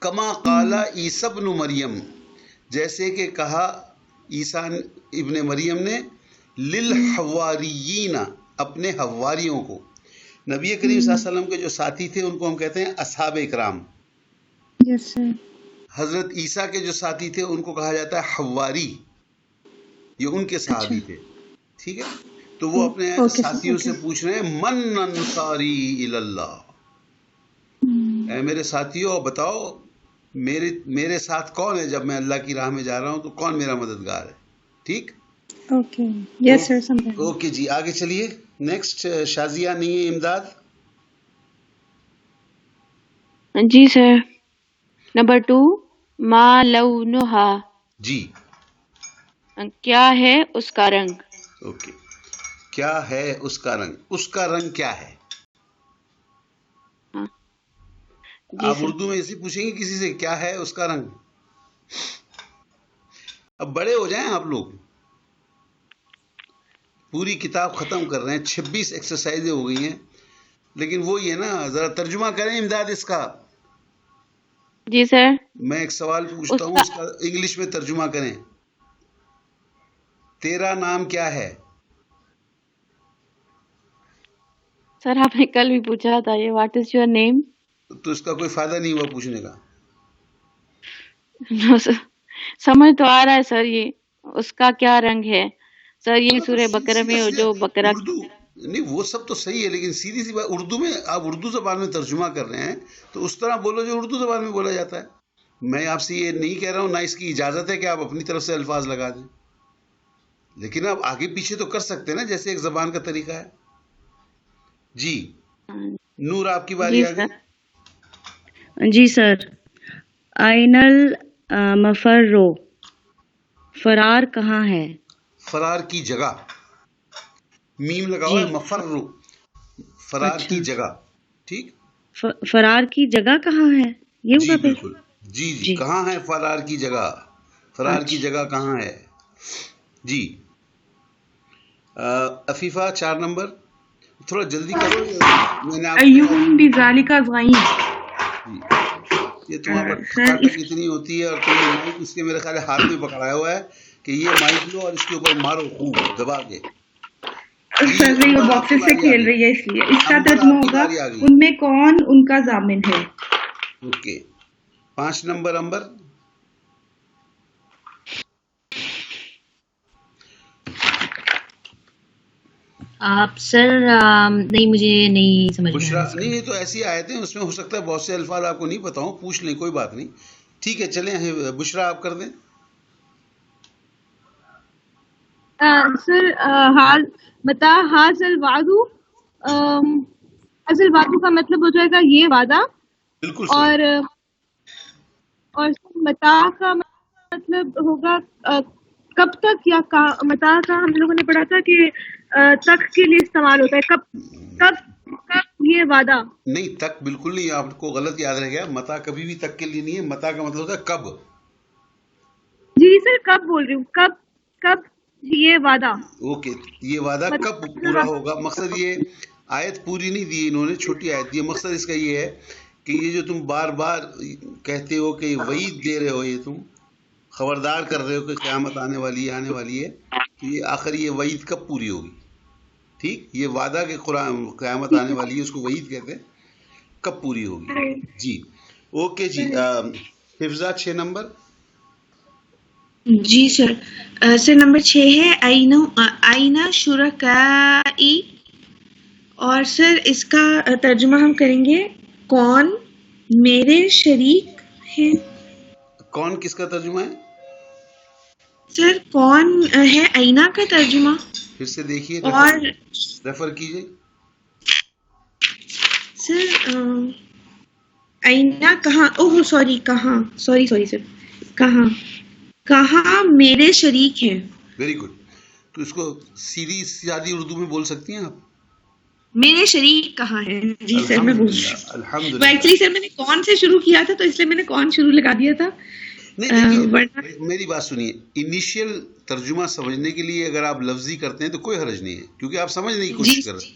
کما قال عیسی ابن مریم, جیسے کہ کہا عیسیٰ ابن مریم نے, للحواریین, اپنے حواریوں کو. نبی کریم صلی اللہ علیہ وسلم کے جو ساتھی تھے ان کو ہم کہتے ہیں اصحاب اکرام. یس سر. حضرت عیسیٰ کے جو ساتھی تھے ان کو کہا جاتا ہے حواری, یہ ان کے صحابی تھے. ٹھیک ہے, تو وہ اپنے ساتھیوں سے پوچھ رہے ہیں من انصاری اللہ, اے میرے ساتھیوں بتاؤ میرے ساتھ کون ہے, جب میں اللہ کی راہ میں جا رہا ہوں تو کون میرا مددگار ہے. ٹھیک اوکے. یس سر سمجھا. اوکے جی آگے چلیے. نیکسٹ شازیہ نہیں ہے امداد. جی سر. نمبر 2 ما لونہا. جی کیا ہے اس کا رنگ. اوکے, کیا ہے اس کا رنگ, اس کا رنگ کیا ہے. آپ اردو میں ایسے پوچھیں گے کسی سے کیا ہے اس کا رنگ. اب بڑے ہو جائیں آپ لوگ, پوری کتاب ختم کر رہے ہیں, 26 ایکسرسائزیں ہو گئی ہیں, لیکن وہ یہ نا ذرا ترجمہ کریں امداد اس کا. جی سر. میں ایک سوال پوچھتا ہوں, اس کا انگلش میں ترجمہ کریں. تیرا نام کیا ہے؟ سر آپ نے کل بھی پوچھا تھا یہ واٹ از یور نیم. تو اس کا کوئی فائدہ نہیں ہوا پوچھنے کا. سمجھ تو آ رہا ہے سر, یہ اس کا کیا رنگ ہے سر. یہ سورہ بقرہ میں جو بقرہ نہیں وہ سب تو صحیح ہے, لیکن سیدھی سی بات اردو میں, آپ اردو زبان میں ترجمہ کر رہے ہیں تو اس طرح بولو جو اردو زبان میں بولا جاتا ہے. میں آپ سے یہ نہیں کہہ رہا ہوں, نہ اس کی اجازت ہے کہ آپ اپنی طرف سے الفاظ لگا دیں, لیکن آپ آگے پیچھے تو کر سکتے ہیں نا, جیسے ایک زبان کا طریقہ ہے. جی نور آپ کی باری آ گئی. جی سر. آئین المفر, فرار کہاں ہے. فرار کی جگہ, میم لگا ہوا ہے, مفر, فرار کی جگہ. ٹھیک, فرار کی جگہ کہاں ہے یہ ہوگا. بالکل جی کہاں ہے فرار کی جگہ, فرار کی جگہ کہاں ہے. جی عفیفہ 4 نمبر, تھوڑا جلدی کرو. میں نے ایہم بذالک زعیم. یہ تمہارا ٹھٹک اتنی ہوتی ہے, اور تم نے مائک اس کے میرے خیال ہاتھ میں پکڑایا ہوا ہے کہ یہ مائک لو اور اس کے اوپر مارو خوب دبا کے. سر وہ باکسز سے کھیل رہی ہے, اس لیے اس کا ترجمہ ہوگا ان میں کون ان کا ضامن ہے. اوکے 5 نمبر امبر. آپ سر نہیں مجھے نہیں سمجھ بشرا نہیں, یہ تو ایسی آیتیں اس میں ہو سکتا ہے بہت سے الفاظ آپ کو نہیں پتا ہوں, پوچھ لیں کوئی بات نہیں. ٹھیک ہے چلیں بشرا آپ کر دیں. سر متا حاصل وعدو, حاصل وعدو کا مطلب ہو جائے گا یہ وعدہ. بالکل. اور متا کا مطلب ہوگا کب تک, یا متا کا ہم لوگوں نے پڑھا تھا کہ تک کے لیے استعمال ہوتا ہے, کب یہ وعدہ. نہیں، تک بالکل نہیں، آپ کو غلط یاد رہ گیا. متا کبھی بھی تک کے لیے نہیں ہے. متا کا مطلب ہوتا ہے کب. جی سر کب بول رہی ہوں، کب یہ وعدہ. اوکے، یہ وعدہ کب پورا ہوگا. مقصد یہ آیت پوری نہیں دی انہوں نے، چھوٹی آیت دی. مقصد اس کا یہ ہے کہ یہ جو تم بار بار کہتے ہو کہ وعید دے رہے ہو، یہ تم خبردار کر رہے ہو کہ قیامت آنے والی ہے، تو یہ آخر یہ وعید کب پوری ہوگی. ٹھیک، یہ وعدہ کہ قیامت آنے والی ہے اس کو وعید کہتے ہیں، کب پوری ہوگی. جی اوکے جی. حفظہ 6 نمبر. جی سر. سر نمبر 6 ہے آئینہ شرکائی، اور سر اس کا ترجمہ ہم کریں گے کون میرے شریک ہیں. کون کس کا ترجمہ ہے سر کون ہے آئینہ کا ترجمہ. پھر سے دیکھیے اور ریفر کیجئے. سر آئینہ کہاں، اوہ سوری کہاں، سوری سر کہاں میرے شریک ہیں. Very good. تو اس کو سیدھی سادی اردو میں بول سکتی ہیں آپ. میرے شریک کہاں ہیں. جی سر میں بول رہی ہوں. الحمدللہ. ایکچولی سر میں نے کون سے شروع کیا تھا تو اس لیے میں نے کون شروع لگا دیا تھا. نہیں، میری بات سنیے. انیشیل ترجمہ سمجھنے کے لیے اگر آپ لفظی کرتے ہیں تو کوئی حرج نہیں ہے، کیونکہ آپ سمجھنے کی کوشش کر رہے ہیں.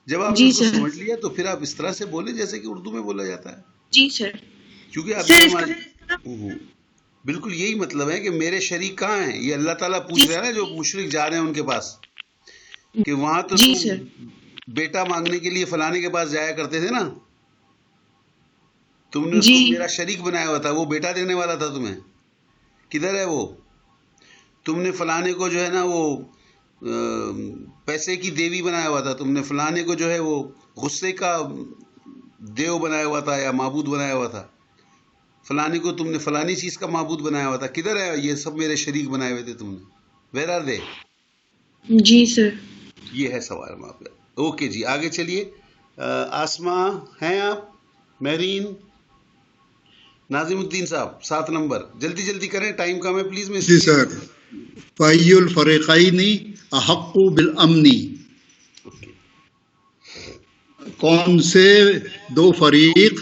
جب آپ نے سمجھ لیا تو پھر آپ اس طرح سے بولیں جیسے کہ اردو میں بولا جاتا ہے. جی سر. کیونکہ آپ بالکل یہی مطلب ہے کہ میرے شریک کہاں ہیں. یہ اللہ تعالیٰ پوچھ رہے ہیں نا جو مشرک جا رہے ہیں ان کے پاس، کہ وہاں تو بیٹا مانگنے کے لیے فلانے کے پاس جایا کرتے تھے نا، تم نے اس کو میرا شریک بنایا ہوا تھا، وہ بیٹا دینے والا تھا تمہیں. کدھر ہے وہ؟ تم نے فلانے کو جو ہے نا وہ پیسے کی دیوی بنایا ہوا تھا، تم نے فلانے کو جو ہے وہ غصے کا دیو بنایا ہوا تھا یا معبود بنایا ہوا تھا، فلانے کو تم نے فلانی چیز کا معبود بنایا ہوا تھا. کدھر ہے یہ سب میرے شریک بنائے ہوئے تھے تم نے؟ ویئر آر دے؟ جی سر. یہ ہے سوال ہم آپ کا. اوکے جی آگے چلیے. آسما ہیں آپ؟ مہرین؟ ناظم الدین صاحب 7 نمبر. جلدی کریں، ٹائم کم ہے پلیز. میں جی سر. فَأَيُّ الْفَرِيقَيْنِ أَحَقُّ بِالْأَمْنِ، کون سے 2 فریق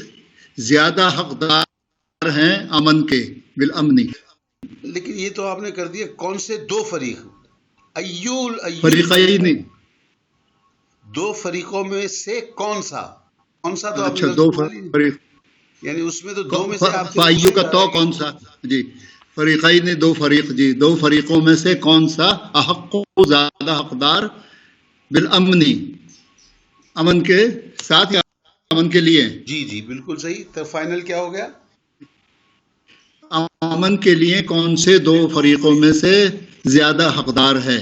زیادہ حقدار ہیں امن کے. بالامنی. لیکن یہ تو آپ نے کر دیا کون سے 2 فریق. فریقین، 2 فریقوں میں سے کون سا تو آپ اچھا 2 فریق، یعنی اس میں تو 2 میں سے آپ فائیو کا تو کون سا. جی فریقین 2 فریق، جی 2 فریقوں میں سے کون سا احق زیادہ حقدار بالامنی، امن کے ساتھ یا امن کے لیے. جی بالکل صحیح. تو فائنل کیا ہو گیا؟ امن کے لیے کون سے 2 فریقوں میں سے زیادہ حقدار ہے.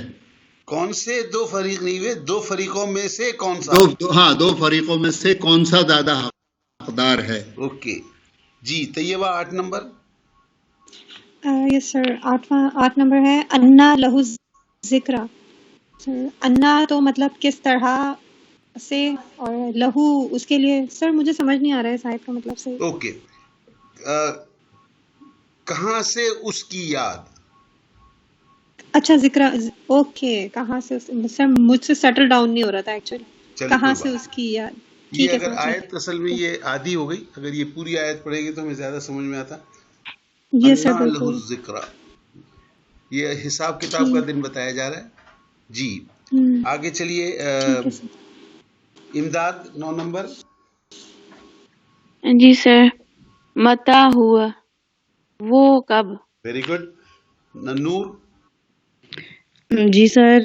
کون سے 2 فریق نہیں ہوئے، 2 فریقوں میں سے کون سا. ہاں 2 فریقوں میں سے کون سا زیادہ حقدار ہے. اوکے جی. طیبہ 8 نمبر. یس سر. 8 نمبر ہے انا لہو ذکر. سر انا تو مطلب کس طرح سے، اور لہو اس کے لیے. سر مجھے سمجھ نہیں آ رہا ہے صاحب کا مطلب سے. اوکے. کہاں سے اس کی یاد. اچھا ذکر. اوکے کہاں سے. سر مجھ سے سیٹل ڈاؤن نہیں ہو رہا تھا ایکچولی. کہاں سے اس کی یاد. یہ اگر آیت اصل میں یہ آدھی ہو گئی، اگر یہ پوری آیت پڑھے گی تو ہمیں زیادہ سمجھ میں آتا. یہ سر بالکل ذکر، یہ حساب کتاب کا دن بتایا جا رہا ہے. جی آگے چلیے. امداد 9 نمبر. جی سر. متا ہوا، وہ کب. Very good. نور. جی سر.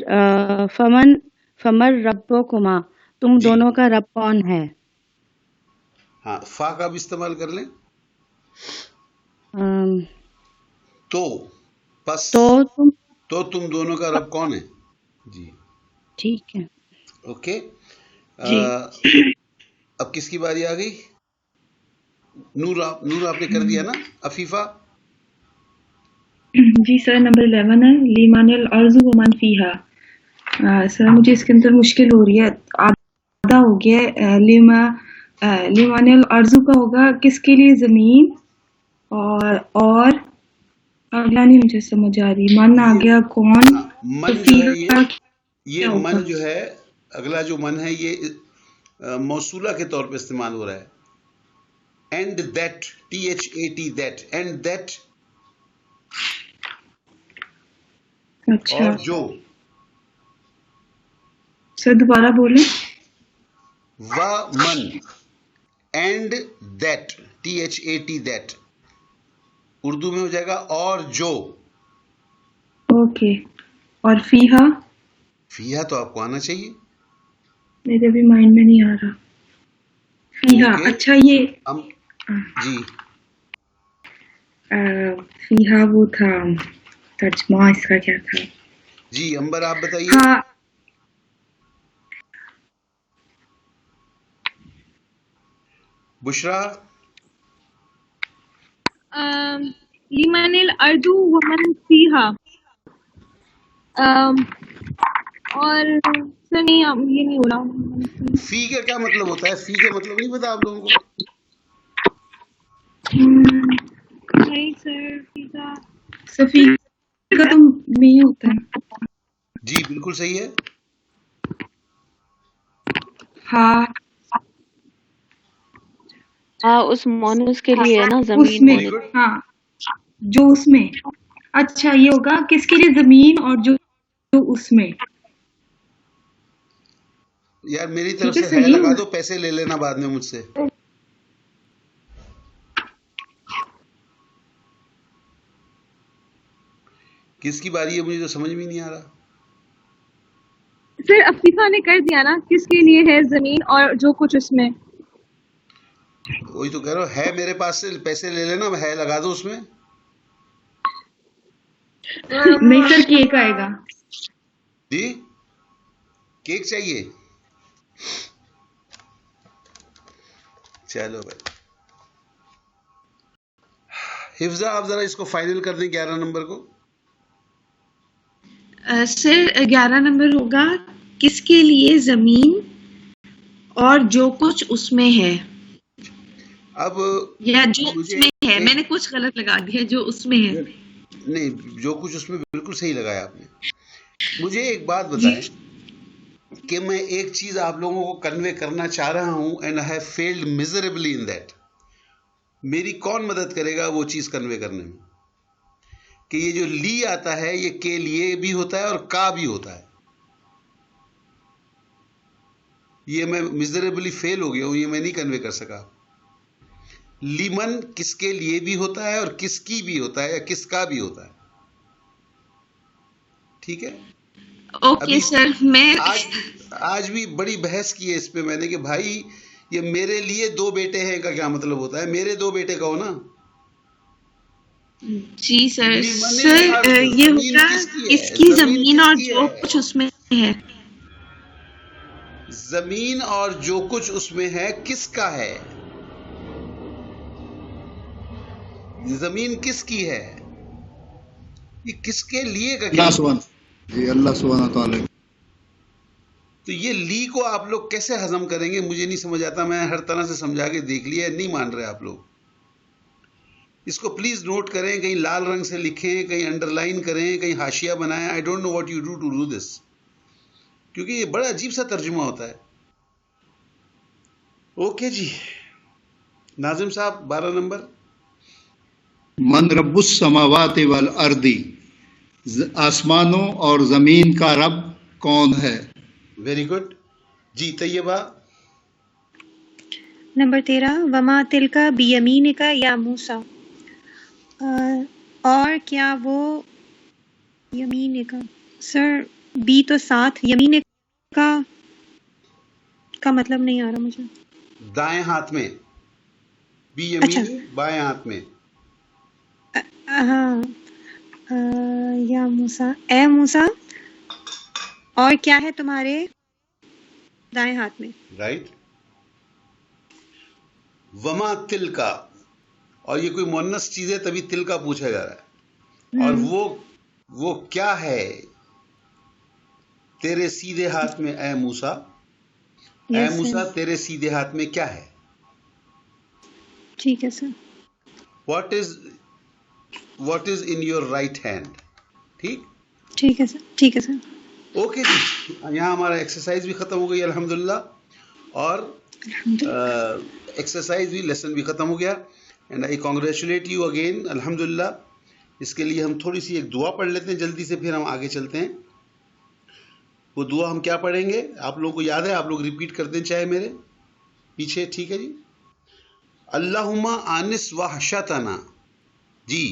فمن ربکما، تم دونوں کا رب کون ہے. ہاں فا کا بھی استعمال کر لیں. تو پس تو تم دونوں کا رب کون ہے. جی ٹھیک ہے. اوکے. اب کس کی باری آ گئی؟ نور آپ نے کر دیا نا. عفیفہ. جی سر نمبر 11 ہے لیمان الارض ومن فیہا. سر مجھے اس کے اندر مشکل ہو رہی ہے، آدھا ہو گیا. لیمان الارض کا ہوگا کس کے لیے زمین، اور اگلا نہیں مجھے سمجھ آ رہی. من آ گیا کون. من جو ہے، یہ من جو ہے، اگلا جو من ہے یہ موصولہ کے طور پہ استعمال ہو رہا ہے. And that, THAT, that, and that اچھا اور جو. سر دوبارہ بولیں. ومن and that, THAT, that Urdu میں ہو جائے گا اور جو. اوکے. اور فیہا. فیہا تو آپ کو آنا چاہیے. میرے بھی مائنڈ میں نہیں آ رہا. فیہا. اوکے. اچھا یہ جی فیہا وہ تھا ترجمہ اس کا کیا تھا؟ جی امبر آپ بتائیے. ہاں بشرا. لمن الارض ومن فیہا. اور سر نہیں یہ نہیں ہو رہا. فی کا کیا مطلب ہوتا ہے؟ فی کا مطلب نہیں پتا آپ لوگوں کو؟ نہیں سر فیہا. صفی کا تو نہیں ہوتا ہے. جی بالکل صحیح ہے. ہاں ہاں اس مونس کے لیے ہے نا اس زمین میں. مونس. ہاں جو اس میں. اچھا یہ ہوگا کس کے لیے زمین اور جو اس میں. یار میری طرف ٹھیک ہے سے سر، ہے یہ لگا ہوگا. دو، پیسے لے لینا بعد میں مجھ سے. کس کی باری ہے؟ مجھے تو سمجھ میں نہیں آ رہا. سر عفیفہ نے کر دیا نا، کس کے لیے ہے زمین اور جو کچھ اس میں. وہی تو کہہ رہا ہوں، ہے میرے پاس سے پیسے لے لینا، ہے لگا دو اس میں. نہیں سر کیک آئے گا. جی کیک چاہیے. چلو بھائی. حفظہ آپ ذرا اس کو فائنل کر دیں 11 نمبر کو. سر 11 نمبر ہوگا کس کے لیے زمین اور جو کچھ اس میں ہے. اب یا جو اس مجھے میں ہے، میں نے کچھ غلط لگا دیا، جو اس میں ہے. نہیں، جو کچھ اس میں بالکل صحیح لگایا آپ نے. مجھے ایک بات جی بتائیں کہ میں ایک چیز آپ لوگوں کو کنوے کرنا چاہ رہا ہوں and I have failed میزریبلی in that. میری کون مدد کرے گا وہ چیز کنوے کرنے میں؟ کہ یہ جو لی آتا ہے یہ کے لیے بھی ہوتا ہے اور کا بھی ہوتا ہے. یہ میں میزریبلی فیل ہو گیا ہوں، یہ میں نہیں کنوے کر سکا. لیمن کس کے لیے بھی ہوتا ہے اور کس کی بھی ہوتا ہے یا کس کا بھی ہوتا ہے. ٹھیک ہے. Okay sir. میں آج بھی بڑی بحث کی ہے اس پہ میں نے کہ بھائی یہ میرے لیے 2 بیٹے ہیں کا کیا مطلب ہوتا ہے؟ میرے 2 بیٹے کہو نا. جی سر. لیمن سر الارض، یہ زمین ہوگا کس کی ہے؟ اس کی زمین کس اور کی جو ہے؟ کچھ اس میں ہے. زمین اور جو کچھ اس میں ہے کس کا ہے؟ زمین کس کی ہے؟ یہ کس کے لیے کا کیا؟ اللہ سبحانہ جی اللہ سبحانہ تعالی. تو یہ لی کو آپ لوگ کیسے ہضم کریں گے مجھے نہیں سمجھ آتا. میں ہر طرح سے سمجھا کے دیکھ لیا، نہیں مان رہے آپ لوگ. اس کو پلیز نوٹ کریں، کہیں لال رنگ سے لکھیں، کہیں انڈر لائن کریں، کہیں حاشیہ بنائیں. I don't know what you do to do this, کیونکہ یہ بڑا عجیب سا ترجمہ ہوتا ہے. اوکے جی ناظم صاحب 12 نمبر. من رب السماوات والارض، آسمانوں اور زمین کا رب کون ہے؟ Very good. جی طیبہ. نمبر 13 وما تلکا بیمینک یا موسیٰ. اور کیا وہ یمینک. سر بی تو ساتھ، یمینک کا مطلب نہیں آ رہا مجھے. دائیں ہاتھ میں، بی اچھا یمین بائیں ہاتھ میں. ہاں یا موسیٰ، اے موسیٰ اور کیا ہے تمہارے دائیں ہاتھ میں. رائٹ. وما تل کا، اور یہ کوئی مونس چیز ہے تبھی تل کا پوچھا جا رہا ہے. اور وہ کیا ہے تیرے سیدھے ہاتھ میں اے موسیٰ. اے یس موسیٰ سر. تیرے سیدھے ہاتھ میں کیا ہے؟ ٹھیک ہے sir. What is in your right hand. ٹھیک. ٹھیک ہے سر. ٹھیک ہے سر. اوکے جی یہاں ہمارا ایکسرسائز بھی ختم ہو گئی الحمدللہ. اور ایکسرسائز بھی, لیسن بھی ختم ہو گیا. And I congratulate you again. الحمدللہ. اس کے لیے ہم تھوڑی سی ایک دعا پڑھ لیتے ہیں جلدی سے, پھر ہم آگے چلتے ہیں. وہ دعا ہم کیا پڑھیں گے آپ لوگوں کو یاد ہے؟ آپ لوگ ریپیٹ کر دیں چاہے میرے پیچھے, ٹھیک ہے جی. اللہم آنس وحشتنا. جی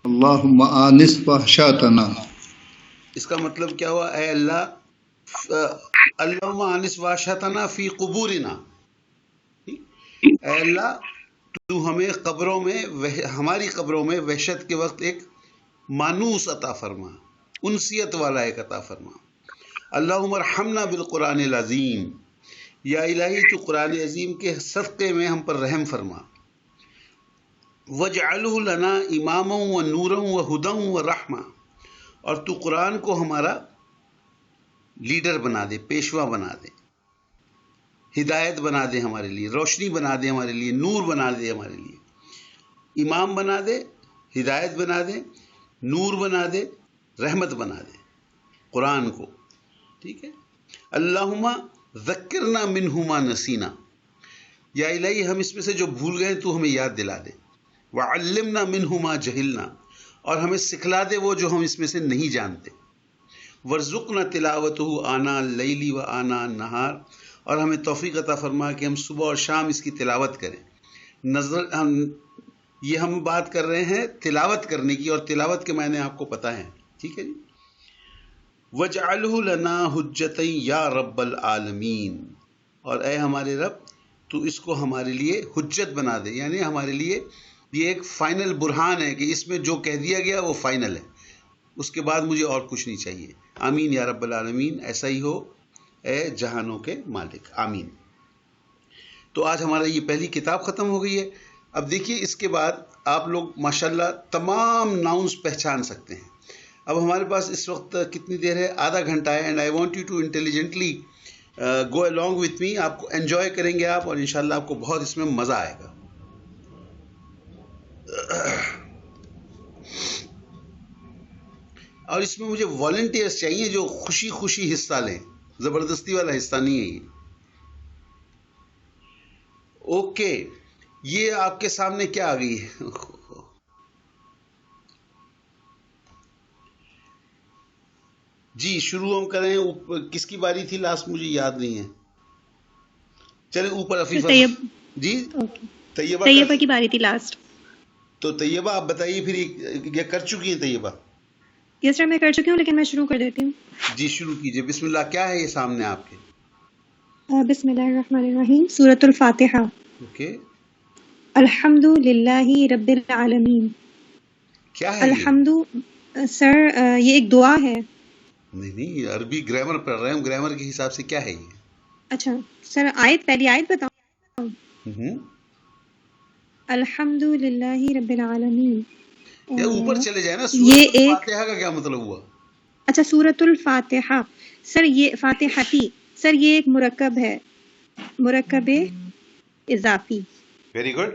اللہم آنس وحشتنا. اس کا مطلب کیا ہوا؟ اے اللہ, اللہم آنس وحشتنا فی قبورنا. اے اللہ تو ہمیں قبروں میں, ہماری قبروں میں وحشت کے وقت ایک مانوس عطا فرما, انسیت والا ایک عطا فرما. اللہم ارحمنا بالقرآن العظیم. یا الہی تو قرآن عظیم کے صدقے میں ہم پر رحم فرما. وجعلہ لنا اماما و نورا و ہدی و رحمہ. اور تو قرآن کو ہمارا لیڈر بنا دے, پیشوا بنا دے, ہدایت بنا دے ہمارے لیے, روشنی بنا دے ہمارے لیے, نور بنا دے ہمارے لیے. امام بنا دے, ہدایت بنا دے, نور بنا دے, رحمت بنا دے قرآن کو, ٹھیک ہے. اللہم ذکرنا منہ ما نسینا. یا الہی ہم اس میں سے جو بھول گئے تو ہمیں یاد دلا دے. وعلمنا منہ ما جہلنا. اور ہمیں سکھلا دے وہ جو ہم اس میں سے نہیں جانتے. ورزقنا تلاوتہ آناء اللیل و آناء النہار. اور ہمیں توفیق عطا فرما کہ ہم صبح اور شام اس کی تلاوت کریں. یہ ہم بات کر رہے ہیں تلاوت کرنے کی, اور تلاوت کے معنی آپ کو پتہ ہیں, ٹھیک ہے جی. وجعلہ لنا حجتا یا رب العالمین. اور اے ہمارے رب تو اس کو ہمارے لیے حجت بنا دے, یعنی ہمارے لیے یہ ایک فائنل برہان ہے کہ اس میں جو کہہ دیا گیا وہ فائنل ہے, اس کے بعد مجھے اور کچھ نہیں چاہیے. آمین یا رب العالمین. ایسا ہی ہو اے جہانوں کے مالک, آمین. تو آج ہمارا یہ پہلی کتاب ختم ہو گئی ہے. اب دیکھیے اس کے بعد آپ لوگ ماشاءاللہ تمام ناؤنس پہچان سکتے ہیں. اب ہمارے پاس اس وقت کتنی دیر ہے؟ آدھا گھنٹہ ہے. And I want you to intelligently go along with me. آپ کو انجوائے کریں گے آپ, اور انشاءاللہ آپ کو بہت اس میں مزہ آئے گا. اور اس میں مجھے والنٹیئرس چاہیے جو خوشی خوشی حصہ لیں, زبردستی والا حصہ نہیں ہے یہ. اوکے, یہ آپ کے سامنے کیا آ گئی ہے؟ جی شروع ہم کریں. کس کی باری تھی لاسٹ مجھے یاد نہیں ہے. چلیں اوپر عفیفہ. جی طیبہ کی باری تھی لاسٹ. تو طیبہ آپ بتائیے پھر, یہ کر چکی ہیں طیبہ؟ یس سر میں کر چکی ہوں, لیکن میں شروع کر دیتی ہوں. جی شروع کیجئے. بسم اللہ. کیا ہے یہ سامنے آپ کے؟ بسم اللہ الرحمن الرحیم. سورۃ الفاتحہ. اوکے. الحمد للہ رب العالمین. کیا ہے الحمد سر یہ ایک دعا ہے. نہیں, عربی گرامر پڑھ رہے ہیں ہم, گرامر کے حساب سے کیا ہے یہ؟ اچھا سر, پہلی آیت بتاؤں. الحمد للہ رب العالمین. اوپر چلے جائے نا. سورۃ الفاتحہ کا کیا مطلب ہوا؟ اچھا سورۃ الفاتحہ سر, یہ فاتحتی سر یہ ایک مرکب ہے, مرکب اضافی. Very good.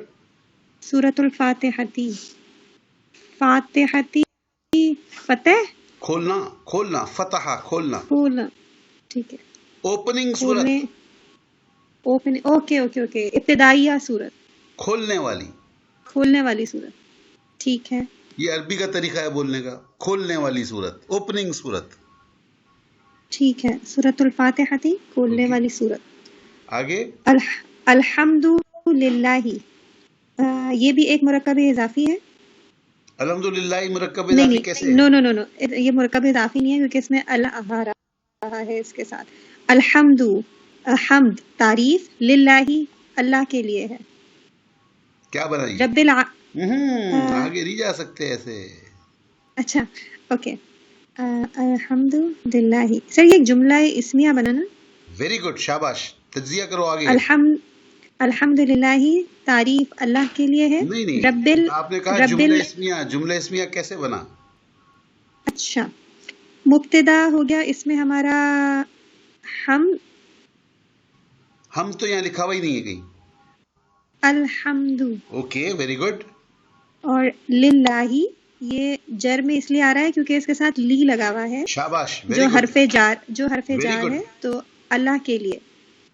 سورۃ الفاتحتی. فاتحتی فتح, کھولنا, کھولنا, فتح کھولنا, کھولنا, ٹھیک ہے. اوپننگ سورت. Okay okay okay. ابتدائیہ سورت, کھولنے والی, کھولنے والی سورت, ٹھیک ہے. یہ عربی کا طریقہ ہے بولنے کا, کھولنے والی سورت, اوپننگ سورت, ٹھیک ہے. سورۃ الفاتحہ تھی کھولنے والی سورت. آگے الحمد للہ, یہ بھی ایک مرکب اضافی ہے. الحمدللہ مرکب اضافی کیسے؟ نو یہ مرکب اضافی نہیں ہے کیونکہ اس میں اللہ آ رہا ہے اس کے ساتھ. الحمد, حمد تعریف, للہ اللہ کے لیے ہے. کیا بنائیے؟ رب آگے نہیں جا سکتے ایسے. اچھا اوکے. الحمد للہ سر یہ ایک جملہ اسمیہ بنانا. ویری گڈ, شاباش. تجزیہ کرو آگے. الحمد للہ تعریف اللہ کے لیے ہے. نہیں, آپ نے کہا جملہ اسمیہ. جملہ اسمیہ کیسے بنا؟ اچھا مبتدا ہو گیا اس میں ہمارا ہم تو یہاں لکھا ہوا ہی نہیں ہے کہیں. الحمد. Okay very good. اور للہ یہ جر میں اس لیے آ رہا ہے کیونکہ اس کے ساتھ لی لگا ہوا ہے. شاباش. جو حرف جار ہے تو اللہ کے لیے.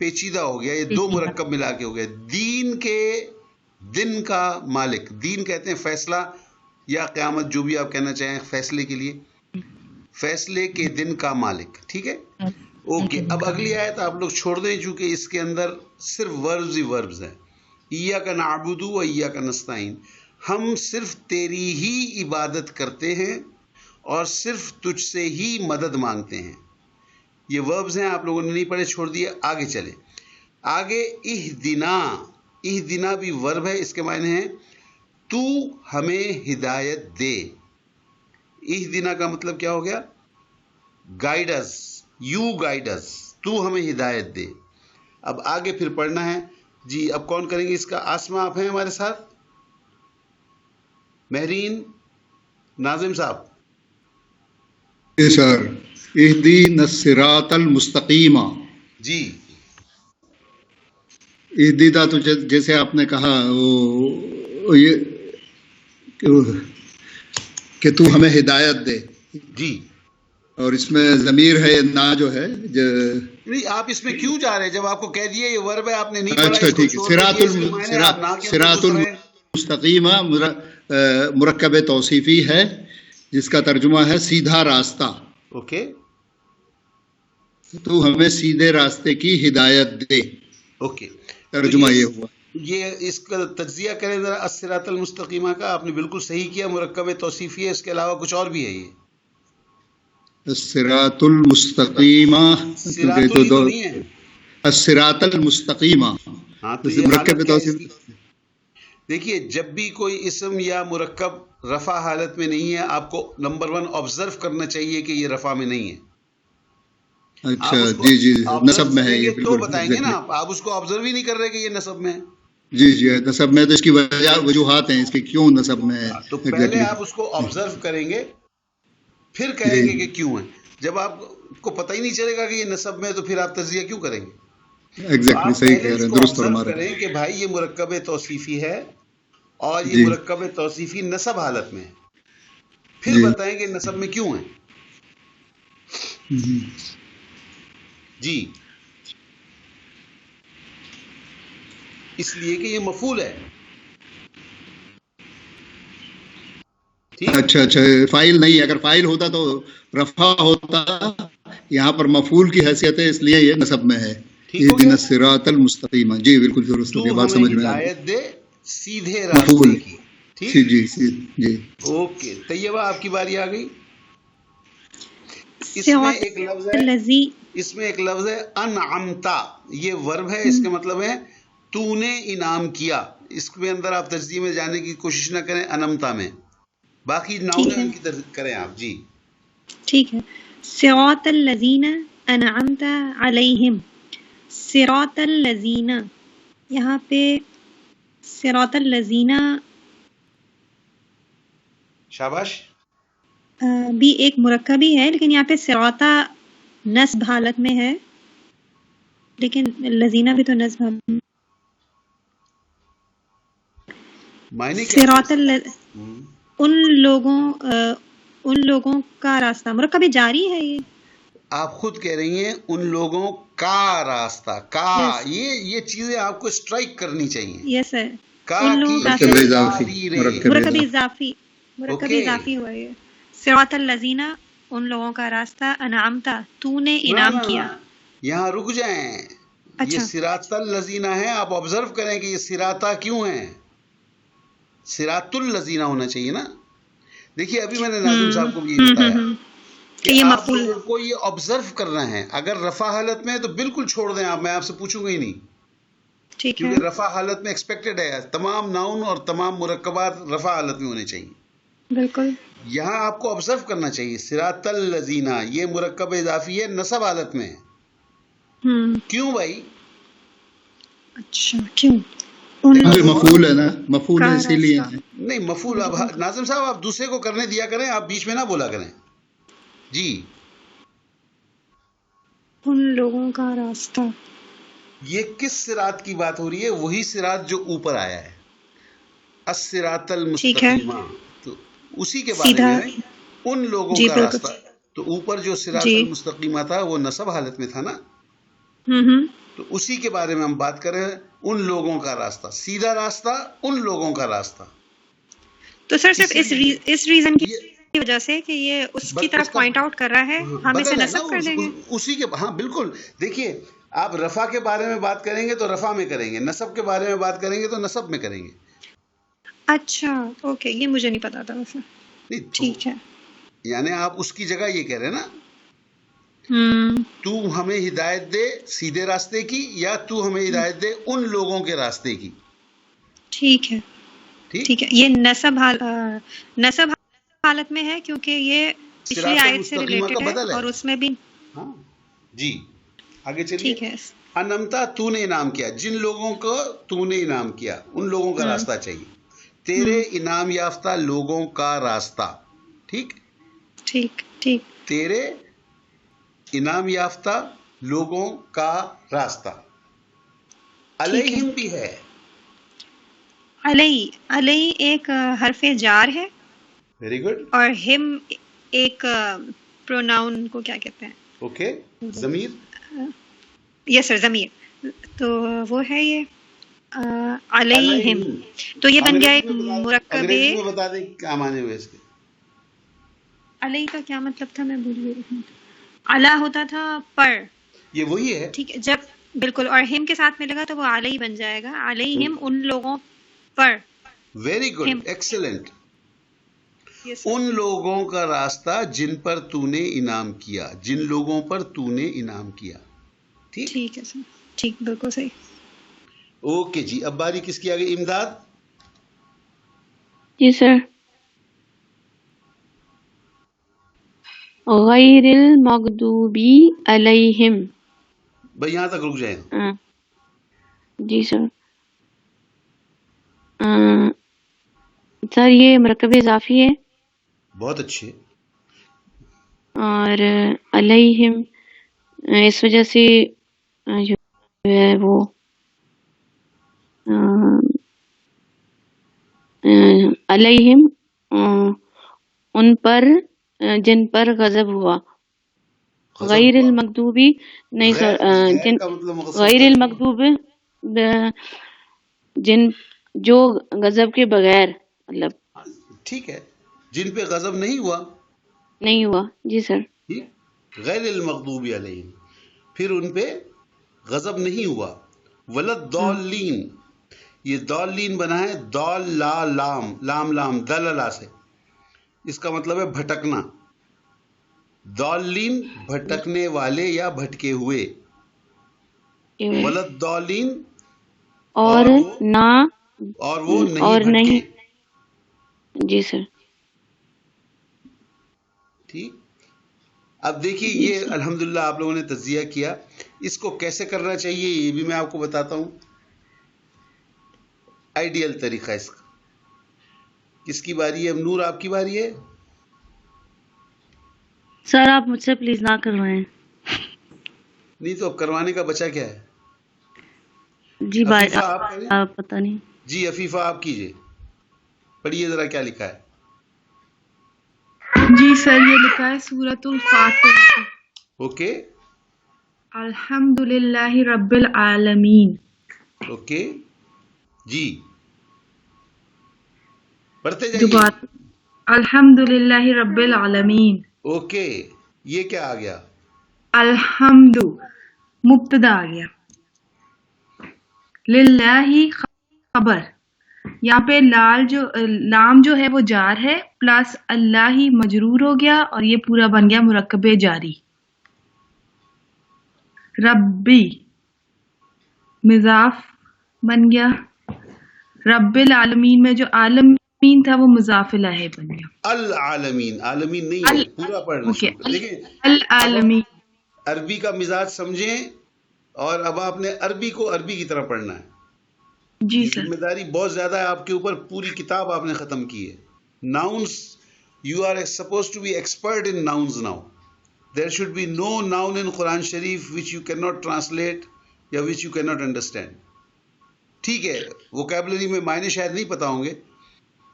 پیچیدہ ہو گیا, یہ دو مرکب ملا کے ہو گیا. دین کے دن کا مالک, دین کہتے ہیں فیصلہ یا قیامت, جو بھی آپ کہنا چاہیں فیصلے کے لیے, فیصلے کے دن کا مالک. ٹھیک ہے, اوکے. اب اگلی آیت آپ لوگ چھوڑ دیں چونکہ اس کے اندر صرف وربز ہی وربز ہیں. ایاک نعبد و ایاک نستعین, ہم صرف تیری ہی عبادت کرتے ہیں اور صرف تجھ سے ہی مدد مانگتے ہیں. یہ وربز ہیں, آپ لوگوں نے نہیں پڑھے, چھوڑ دیے. آگے چلے. آگے اہدنا, اہدنا بھی ورب ہے, اس کے معنی ہیں تو ہمیں ہدایت دے. اہدنا کا مطلب کیا ہو گیا؟ Guide us, you guide us, تو ہمیں ہدایت دے. اب آگے پھر پڑھنا ہے جی. اب کون کریں گے اس کا؟ آسما آپ ہیں ہمارے ساتھ؟ مہرین, ناظم صاحب. سر, اہدینا الصراط المستقیم. جی, اہدینا تو جیسے آپ نے کہا وہ یہ کہ تو ہمیں ہدایت دے. جی, اور اس میں ضمیر ہے نا جو ہے نہیں آپ اس میں کیوں جا رہے ہیں؟ جب آپ کو کہہ دیے یہ ورب ہے, آپ نے نہیں پڑھا. اچھا ٹھیک ہے. صراط المستقیم مرکب توصیفی ہے جس کا ترجمہ ہے سیدھا راستہ. اوکے, تو ہمیں سیدھے راستے کی ہدایت دے. اوکے, ترجمہ یہ ہوا. یہ اس کا تجزیہ کریں ذرا الصراط المستقیمہ کا. آپ نے بالکل صحیح کیا, مرکب توصیفی ہے, اس کے علاوہ کچھ اور بھی ہے. یہ الصراط المستقیمہ, الصراط المستقیمہ, ہاں تو یہ مرکب توصیفی. دیکھیے جب بھی کوئی اسم یا مرکب رفع حالت میں نہیں ہے, آپ کو نمبر 1 آبزرو کرنا چاہیے کہ یہ رفع میں نہیں ہے. اچھا جی جی, نصب میں ہے یہ, تو بتائیں گے نا. آپ اس کو آبزرو ہی نہیں کر رہے کہ یہ نصب میں ہے. جی جی, نصب میں تو اس کی وجوہات ہیں اس کی کیوں نصب میں ہے. تو پہلے آپ اس کو آبزرو کریں گے, پھر کہیں گے کہ کیوں ہے. جب آپ کو پتہ ہی نہیں چلے گا کہ یہ نصب میں ہے تو پھر آپ تجزیہ کیوں کریں گے؟ ایگزیکٹلی صحیح کہہ رہے ہیں, درست فرما رہے ہیں. کریں کہ بھائی یہ مرکب توصیفی ہے اور یہ مرکب توصیفی نصب حالت میں ہے, پھر بتائیں کہ نصب میں کیوں ہے. جی, اس لیے کہ یہ مفعول ہے. اچھا اچھا, فاعل نہیں, اگر فاعل ہوتا تو رفع ہوتا, یہاں پر مفعول کی حیثیت ہے, اس لیے یہ نصب میں ہے. اہدنا الصراط المستقیم. جی بالکل درست ہے, بات سمجھ میں آ گئی. ہدایت دے سیدھے راستے کی. ٹھیک جی جی. اوکے, طیبہ آپ کی باری آ گئی. اس میں ایک لفظ ہے انعمتا, یہ ورب ہے, اس کا مطلب ہے تو نے انعام کیا. اس کے اندر آپ تجزیے میں جانے کی کوشش نہ کریں انمتا میں, باقی ناؤن کی طرف کریں آپ. جی ٹھیک ہے. صراط الذین انعمت علیہم, صراط الذین, یہاں پہ صراط الذین شاباش بھی ایک مرکب ہی ہے, لیکن یہاں پہ صراطہ نصب حالت میں ہے, لیکن لذینہ بھی تو نصب حالت میں. صراط ان لوگوں کا راستہ مرکب جاری ہے. یہ آپ خود کہہ رہی ہیں ان لوگوں کا راستہ, کا یہ چیزیں آپ کو اسٹرائک کرنی چاہیے. یس سر, مرکب اضافی ہوا ہے. صراط الذین, ان لوگوں کا راستہ, انعمتا, تو نے انعام کیا. یہاں رک جائیں. یہ صراط الذین ہے, آپ آبزرو کریں کہ یہ صراطہ کیوں ہے. صراط الذین ہونا چاہیے نا. دیکھیے ابھی میں نے ناظم صاحب کو یہ بتایا کہ آپ لوگوں کو یہ آبزرو کرنا ہے. اگر رفع حالت میں ہے تو بالکل چھوڑ دیں آپ, میں آپ سے پوچھوں گا ہی نہیں, کیونکہ رفع حالت میں ایکسپیکٹڈ ہے. تمام ناؤن اور تمام مرکبات رفع حالت میں ہونے چاہیے. بالکل. یہاں آپ کو آبزرو کرنا چاہیے صراط الذین, یہ مرکب اضافی ہے, نصب حالت میں ہے. کیوں بھائی؟ اچھا کیوں؟ مفعول ہے نا, مفعول ہے اسی لیے. نہیں مفعول, اب ناظم صاحب آپ دوسرے کو کرنے دیا کریں, آپ بیچ میں نہ بولا کریں. جی, ان لوگوں کا راستہ, یہ کس صراط کی بات ہو رہی ہے؟ وہی صراط جو اوپر آیا ہے, الصراط المستقیم, تو اسی کے بارے میں ان لوگوں کا راستہ. تو اوپر جو صراط المستقیمہ تھا وہ نصب حالت میں تھا نا. تو اسی کے بارے میں ہم بات کر رہے ہیں، ان لوگوں کا راستہ، سیدھا راستہ ان لوگوں کا راستہ. تو سر صرف اس ریزن کی وجہ سے کہ یہ اس کی طرف پوائنٹ آؤٹ کر رہا ہے، ہم اسے نصب کر دیں گے اسی کے. ہاں بالکل. دیکھیے آپ رفع کے بارے میں بات کریں گے تو رفع میں کریں گے، نصب کے بارے میں بات کریں گے تو نصب میں کریں گے. اچھا اوکے، یہ مجھے نہیں پتا تھا ویسے. ٹھیک ہے، یعنی آپ اس کی جگہ یہ کہہ رہے ہیں نا، تو ہمیں ہدایت دے سیدھے راستے کی، یا تو ہمیں ہدایت دے ان لوگوں کے راستے کی. ٹھیک ہے ٹھیک ہے. یہ نصب حالت میں ہے کیونکہ یہ پچھلی آیت سے ریلیٹڈ ہے اور اس میں بھی. ہاں جی آگے چلیے. ٹھیک ہے. انمتا تو نے انعام کیا، جن لوگوں کو تو نے انعام کیا ان لوگوں کا راستہ چاہیے. تیرے انعام یافتہ لوگوں کا راستہ. ٹھیک ٹھیک ٹھیک. تیرے انعام یافتہ لوگوں کا راستہ. علیہم بھی ہے. علیہ ایک حرف جار ہے. Very good. اور ہم ایک پروناؤن کو کیا کہتے ہیں؟ اوکے ضمیر. یس سر ضمیر. تو وہ ہے یہ علیہم. تو یہ بن گیا ایک مرکب. انگریزی میں بتا دیں کیا معنی ہوئے اس کے. علیہ کا کیا مطلب تھا میں بھول گئی. علا ہوتا تھا پر. یہ وہی ہے. ٹھیک ہے. جب بالکل اور ہم کے ساتھ ملے گا تو وہ علیہ بن جائے گا. علیہم ان لوگوں پر. Very good excellent. ان لوگوں کا راستہ جن پر تو نے انعام کیا، جن لوگوں پر تو نے انعام کیا. ٹھیک ہے سر. ٹھیک بالکل صحیح. اوکے جی اب باری کس کی آگے؟ امداد. جی سر. غیر المغضوبی علیہم. بھائی یہاں تک رک جائیں. جی سر. سر یہ مرکب اضافی ہے. بہت اچھے. اور علیہم اس وجہ سے جو ہے وہ علیہم ان پر جن پر غضب ہوا. غیر المغضوبی نہیں سر، غیر المغضوب جن جو غضب کے بغیر مطلب. ٹھیک ہے جن پہ غضب نہیں ہوا. جی سر. غیر المغضوب علیہم پھر ان پہ غضب نہیں ہوا. ولضالین یہ ضالین بنا ہے دال لا لام لام لام دللا سے. اس کا مطلب ہے بھٹکنا. ضالین بھٹکنے والے یا بھٹکے ہوئے. ولضالین اور نہ اور وہ نہیں. جی سر. ٹھیک. اب دیکھیے یہ الحمدللہ آپ لوگوں نے تجزیہ کیا. اس کو کیسے کرنا چاہیے یہ بھی میں آپ کو بتاتا ہوں. آئیڈیل طریقہ اس کا. کس کی باری ہے؟ نور آپ کی باری ہے. سر آپ مجھ سے پلیز نہ کروائیں. نہیں تو اب کروانے کا بچا کیا ہے؟ جی پتہ نہیں. جی عفیفہ آپ کیجئے. پڑھیے ذرا کیا لکھا ہے. جی سر یہ لکھا ہے سورۃ الفاتحہ. اوکے. الحمدللہ رب العالمین. اوکے جی پڑھتے جائیے. الحمدللہ رب العالمین. اوکے یہ کیا آ گیا؟ الحمد مبتدا آ گیا. للہ خبر. یہاں پہ لام جو ہے وہ جار ہے پلس اللہ ہی مجرور ہو گیا اور یہ پورا بن گیا مرکب جاری. ربی مضاف بن گیا. رب العالمین میں جو عالمین تھا وہ مضاف الیہ بن گیا. العالمین عالمین نہیں ہے پورا پڑھنا. دیکھیں العالمین عربی کا مزاج سمجھیں اور اب آپ نے عربی کو عربی کی طرح پڑھنا ہے. جی سر. ذمہ داری بہت زیادہ ہے آپ کے اوپر. پوری کتاب آپ نے ختم کی ہے. Nouns you are suppose to be expert in nouns now. There should be no noun in Quran Sharif which you can not translate یا which you can not understand. ٹھیک ہے ووکیبلری میں معنی شاید نہیں پتا ہوں گے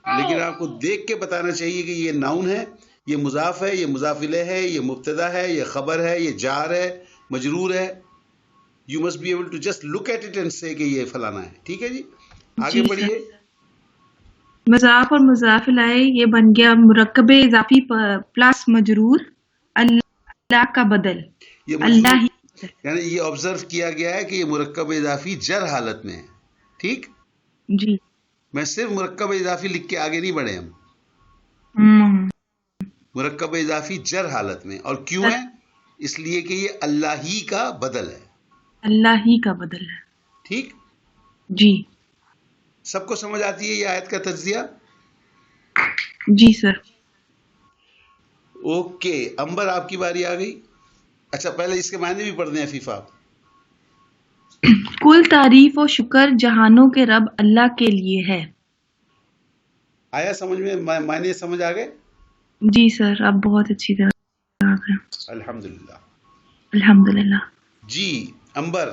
لیکن آپ کو دیکھ کے بتانا چاہیے کہ یہ ناؤن ہے، یہ مضاف ہے، یہ مضاف الیہ ہے، یہ مبتدا ہے، یہ خبر ہے، یہ جار ہے، مجرور ہے. You must be able to just look at it and say کہ یہ فلانا ہے. ٹھیک ہے جی, آگے بڑھیے. مضاف اور مضاف الیہ یہ بن گیا مرکب اضافی پلس مجرور اللہ کا بدل. اللہ ہی یعنی یہ آبزرو کیا گیا ہے کہ یہ مرکب اضافی جر حالت میں ہے. ٹھیک جی, میں صرف مرکب اضافی لکھ کے آگے نہیں بڑھے ہم. مرکب اضافی جر حالت میں. اور کیوں ہے؟ اس لیے کہ یہ اللہ ہی کا بدل ہے. اللہ ہی کا بدل ہے. ٹھیک جی, سب کو سمجھ آتی ہے یہ آیت کا تجزیہ؟ جی سر. اوکے, امبر آپ کی باری آ گئی. اچھا پہلے اس کے معنی بھی پڑھ دیں عفیفہ. کل تعریف و شکر جہانوں کے رب اللہ کے لیے ہے. آیا سمجھ میں؟ معنی سمجھ آ گئے؟ جی سر, آپ بہت اچھی طرح آ گئے. الحمدللہ. الحمدللہ. جی امبر.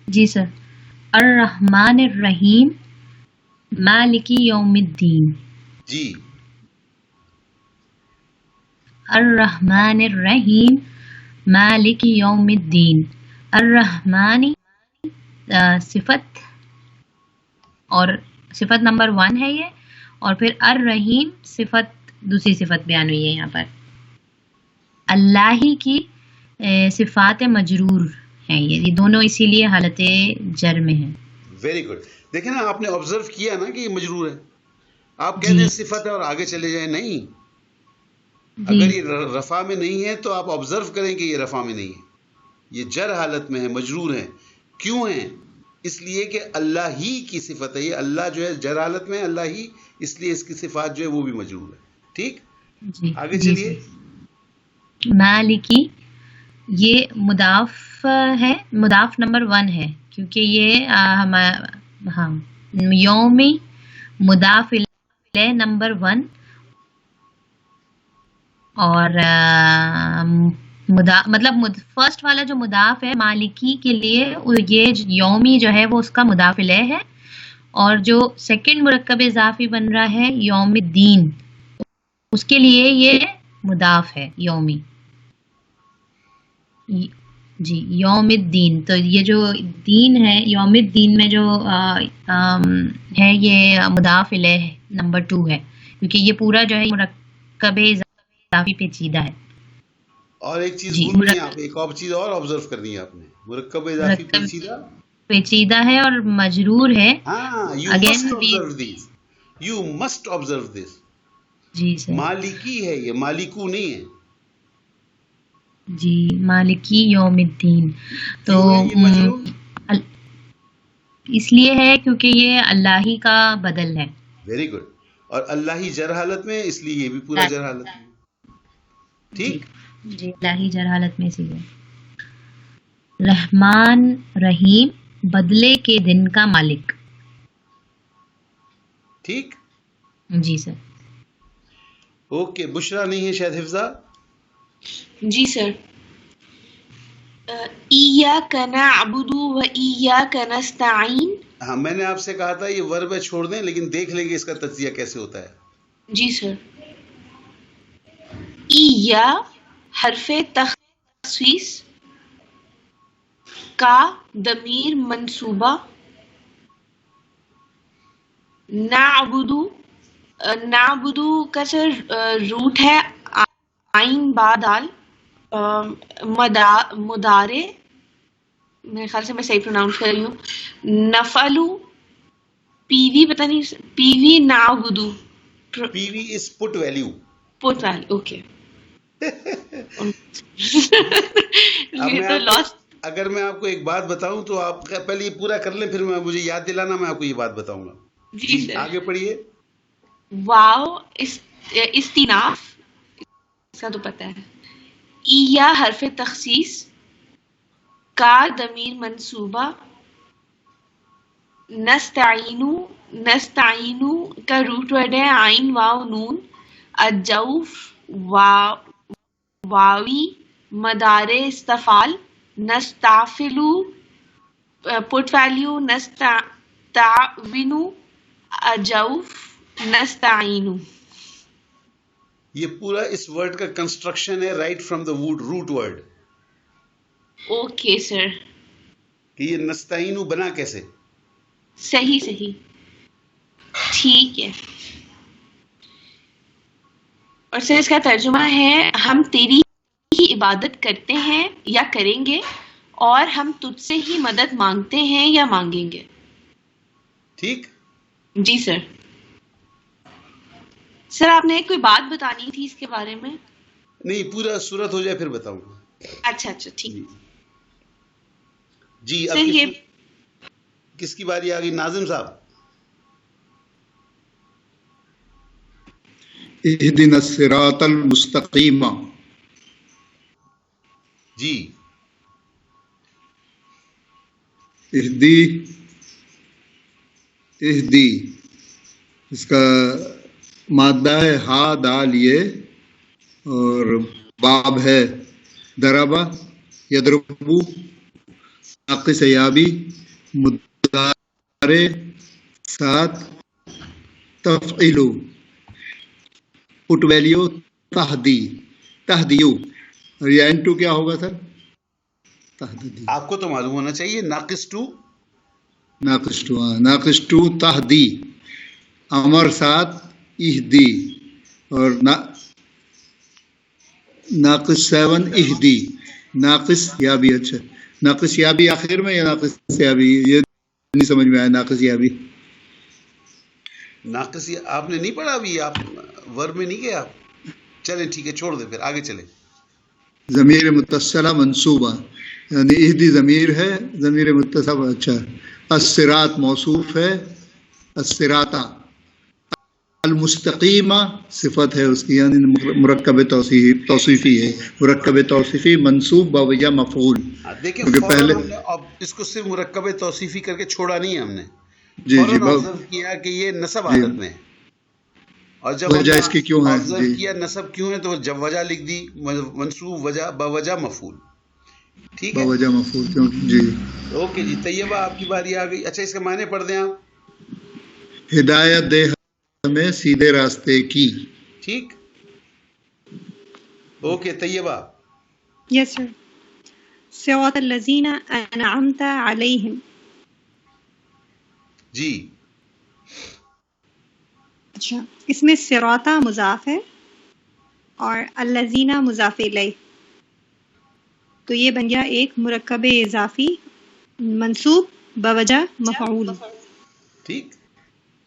جی سر. الرحمن الرحیم مالک یوم الدین. جی الرحمن الرحیم مالک یوم الدین. الرحمانی صفت اور صفت نمبر 1 ہے یہ, اور پھر الرحیم صفت دوسری صفت بیان ہوئی ہے یہاں پر. اللہ ہی کی صفات مجرور ہیں یہ دونوں, اسی لیے حالت جر میں ہیں. Very good. دیکھیں نا, آپ نے آبزرو کیا نا کہ یہ مجرور ہے. آپ کہتے ہیں صفت ہے اور آگے چلے جائیں. نہیں, اگر یہ رفع میں نہیں ہے تو آپ آبزرو کریں کہ یہ رفع میں نہیں ہے, یہ جر حالت میں ہے, مجرور ہے. کیوں ہے؟ اس لیے کہ اللہ ہی کی صفت ہے. یہ اللہ جو ہے جر حالت میں ہے, اللہ ہی, اس لیے اس کی صفات جو ہے وہ بھی مجرور ہے. ٹھیک, آگے چلیے. مالکی یہ مضاف ہے, مضاف نمبر 1 ہے کیونکہ یہ ہاں یومی مضاف الیہ نمبر 1, اور مطلب فرسٹ والا جو مضاف ہے مالکی کے لیے, یہ یومی جو ہے وہ اس کا مضاف الیہ ہے, اور جو سیکنڈ مرکب اضافی بن رہا ہے یوم الدین, اس کے لیے یہ مضاف ہے یومی. جی یوم الدین. تو یہ جو دین ہے یوم الدین میں جو ہے یہ مضاف الیہ نمبر 2 ہے, کیونکہ یہ پورا جو ہے مرکب اضافی پیچیدہ ہے. اور ایک چیز بھول رہی ہیں آپ, ایک اور چیز اور آبزرو کرنی ہے آپ نے. مرکب اضافی پیچیدہ ہے اور مجرور ہے. ہاں, یو مسٹ آبزرو دس. جی سر. مالکی ہے یہ, مالکو نہیں ہے. جی مالکی یوم الدین. تو اس لیے ہے کیونکہ یہ اللہ ہی کا بدل ہے. Very good. اور اللہ ہی جر حالت میں, اس لیے یہ بھی پورا جر حالت میں. ٹھیک, جی اللہ ہی جر حالت میں اسی لیے. رحمان رحیم بدلے کے دن کا مالک. ٹھیک, جی سر. اوکے, بشرا نہیں ہے شاید, حفظہ. جی سر. ایاک نعبد و ایاک نستعین. ہاں, میں نے آپ سے کہا تھا یہ ورب ہے, چھوڑ دیں, لیکن دیکھ لیں گے اس کا تجزیہ کیسے ہوتا ہے. جی سر. ایا حرف تخصیص کا ضمیر منصوبہ. نعبدو کا سر روٹ ہے عین با دال. مدارے, میرے خیال سے میں صحیح پروناؤنس کر رہی ہوں. نفلو پی وی, پتہ نہیں پی وی نعبدو. پی وی از پٹ ویلیو. پٹ ویلیو, اوکے. اگر میں آپ کو ایک بات بتاؤں تو آپ پہلے یہ پورا کر لیں, پھر مجھے یاد دلانا, میں آپ کو یہ بات بتاؤں گا. جی سر. آگے پڑھیے. واو استیناف, اس کا تو پتہ ہے. ایا حرف تخصیص کا ضمیر منصوبہ. نستعینو کا روٹ ورڈ ہے عین واو نون. الجوف واوی مدار استفال. نستعفلو پٹ ویلیو. نستعینو الجوف نستعینو. یہ پورا اس ورڈ کا کنسٹرکشن ہے right from the root word. Okay sir. کہ یہ نستعینو بنا کیسے. صحیح صحیح ٹھیک ہے. اور سر اس کا ترجمہ ہے ہم تیری ہی عبادت کرتے ہیں یا کریں گے اور ہم تجھ سے ہی مدد مانگتے ہیں یا مانگیں گے. ٹھیک. جی سر. سر آپ نے کوئی بات بتانی تھی اس کے بارے میں؟ نہیں، پورا صورت ہو جائے پھر بتاؤں گا. اچھا اچھا ٹھیک. جی اب سر یہ کس کی باری آ گئی؟ ناظم صاحب. اہدنا الصراط المستقیم. جی اہدی اس کا مادہ ہے ہا دال یہ، اور باب ہے دربا یدربو، ناقص یابی، مضارع ساتھ تفعیلو، پٹ ویلیو تہدیو، اور یہ N2 کیا ہوگا سر؟ تہدی. آپ کو تو معلوم ہونا چاہیے. ناقص ٹو تہدی، امر ساتھ اہدی، اور ناقص 7 اہدی، ناقص یابی. اچھا ناقص یابی آخر میں یا ناقص یابی؟ یہ نہیں سمجھ میں آیا. ناقص یابی آپ نے نہیں پڑھا ابھی؟ آپ ورب میں نہیں گئے آپ؟ چلیں ٹھیک ہے، چھوڑ دیں، پھر آگے چلیں. ضمیر متصلہ منصوبہ، یعنی اہدی ضمیر ہے، ضمیر متصل. اچھا الصراط موصوف ہے، الصراطہ. المستقیمہ صفت ہے اس کی، یعنی مرکب توصیفی ہے، مرکب توصیفی منصوب باوجہ مفعول. دیکھیں پہلے ہم نے اب اس کو صرف مرکب توصیفی کر کے چھوڑا نہیں ہے ہم نے. جی آبزرو کیا کہ یہ نصب حالت میں ہے، اور جب وجہ اس کی کیوں ہے. آبزرو کیا نصب کیوں ہے تو جب وجہ لکھ دی، منصوب وجہ باوجہ مفعول. ٹھیک ہے، باوجہ مفعول کیوں. جی اوکے جی. طیبہ آپ کی باری آ گئی. اچھا اس کا معنی پڑھ دیں آپ. ہدایت دے ہمیں سیدھے راستے کی. ٹھیک، اوکے طیبہ. یس سر. صراط الذین انعمت علیہم. جی اچھا اس میں صراطہ مضاف ہے اور الذین مضاف الیہ، تو یہ بن گیا ایک مرکب اضافی منصوب بوجہ مفعول. ٹھیک.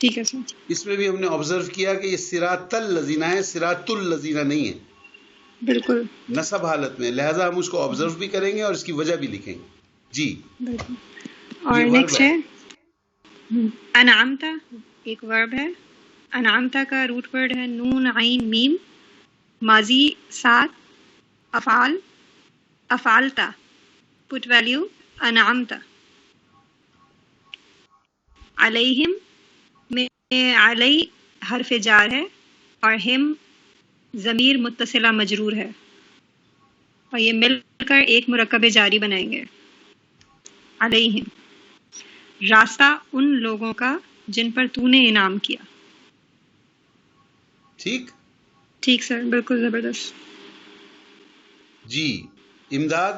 ٹھیک ہے سر. اس میں بھی ہم نے آبزرو کیا کہ یہ صراط الذین ہے، صراط الذین نہیں ہے، بالکل نصب حالت میں. لہذا ہم اس کو آبزرو بھی کریں گے اور اس کی وجہ بھی لکھیں گے. جی بالکل. اور یہ نیکسٹ verb ہے انعمتا، ایک ورب ہے. انعمتا کا روٹ ورڈ ہے نون عین میم، ماضی 7، افعال افعالتا، پٹ ویلیو انعمتا. علیہم میں علی حرف جار ہے اور ہم ضمیر متصلہ مجرور ہے، اور یہ مل کر ایک مرکب جاری بنائیں گے. علیہم راستہ ان لوگوں کا جن پر تو نے انعام کیا. ٹھیک. ٹھیک سر، بالکل زبردست. جی امداد.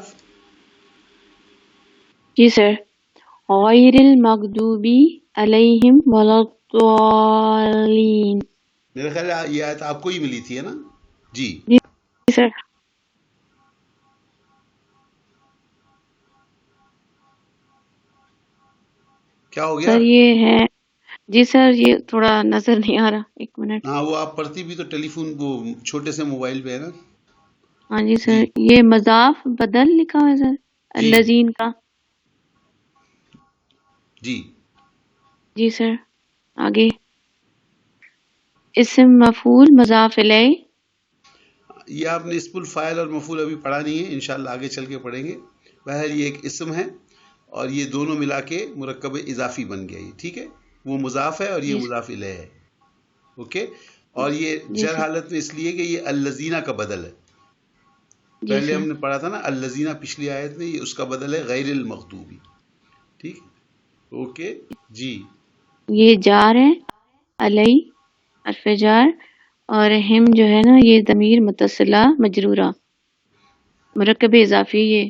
جی سر. غیر المغضوب علیہم ولا الضالین. میرا خیال ہے یہ آیت آپ کو ہی ملی تھی ہے نا؟ جی جی سر. کیا ہو گیا؟ سر یہ ہے، جی سر یہ تھوڑا نظر نہیں آ رہا، ایک منٹ. ہاں وہ آپ پڑھتی بھی تو ٹیلی فون وہ چھوٹے سے موبائل پہ ہے نا. ہاں جی سر. یہ مضاف بدل لکھا ہوا ہے سر الذین کا. جی جی سر. آگے اسم مفعول مضاف الیہ. یہ آپ نے اسم الفاعل اور مفعول ابھی پڑھا نہیں ہے، انشاءاللہ آگے چل کے پڑھیں گے. بہر یہ ایک اسم ہے اور یہ دونوں ملا کے مرکب اضافی بن گیا. یہ ٹھیک ہے، وہ مضاف ہے اور یہ مضاف الیہ ہے. اوکے. اور یہ جر حالت میں اس لیے کہ یہ الذین کا بدل ہے. پہلے ہم نے پڑھا تھا نا الذین پچھلی آیت میں، یہ اس کا بدل ہے غیر المغضوبی. ٹھیک. اوکے جی. یہ جار ہے علی حرف جار، اور ہم جو ہے نا یہ ضمیر متصلہ مجرورہ مرکب اضافی، یہ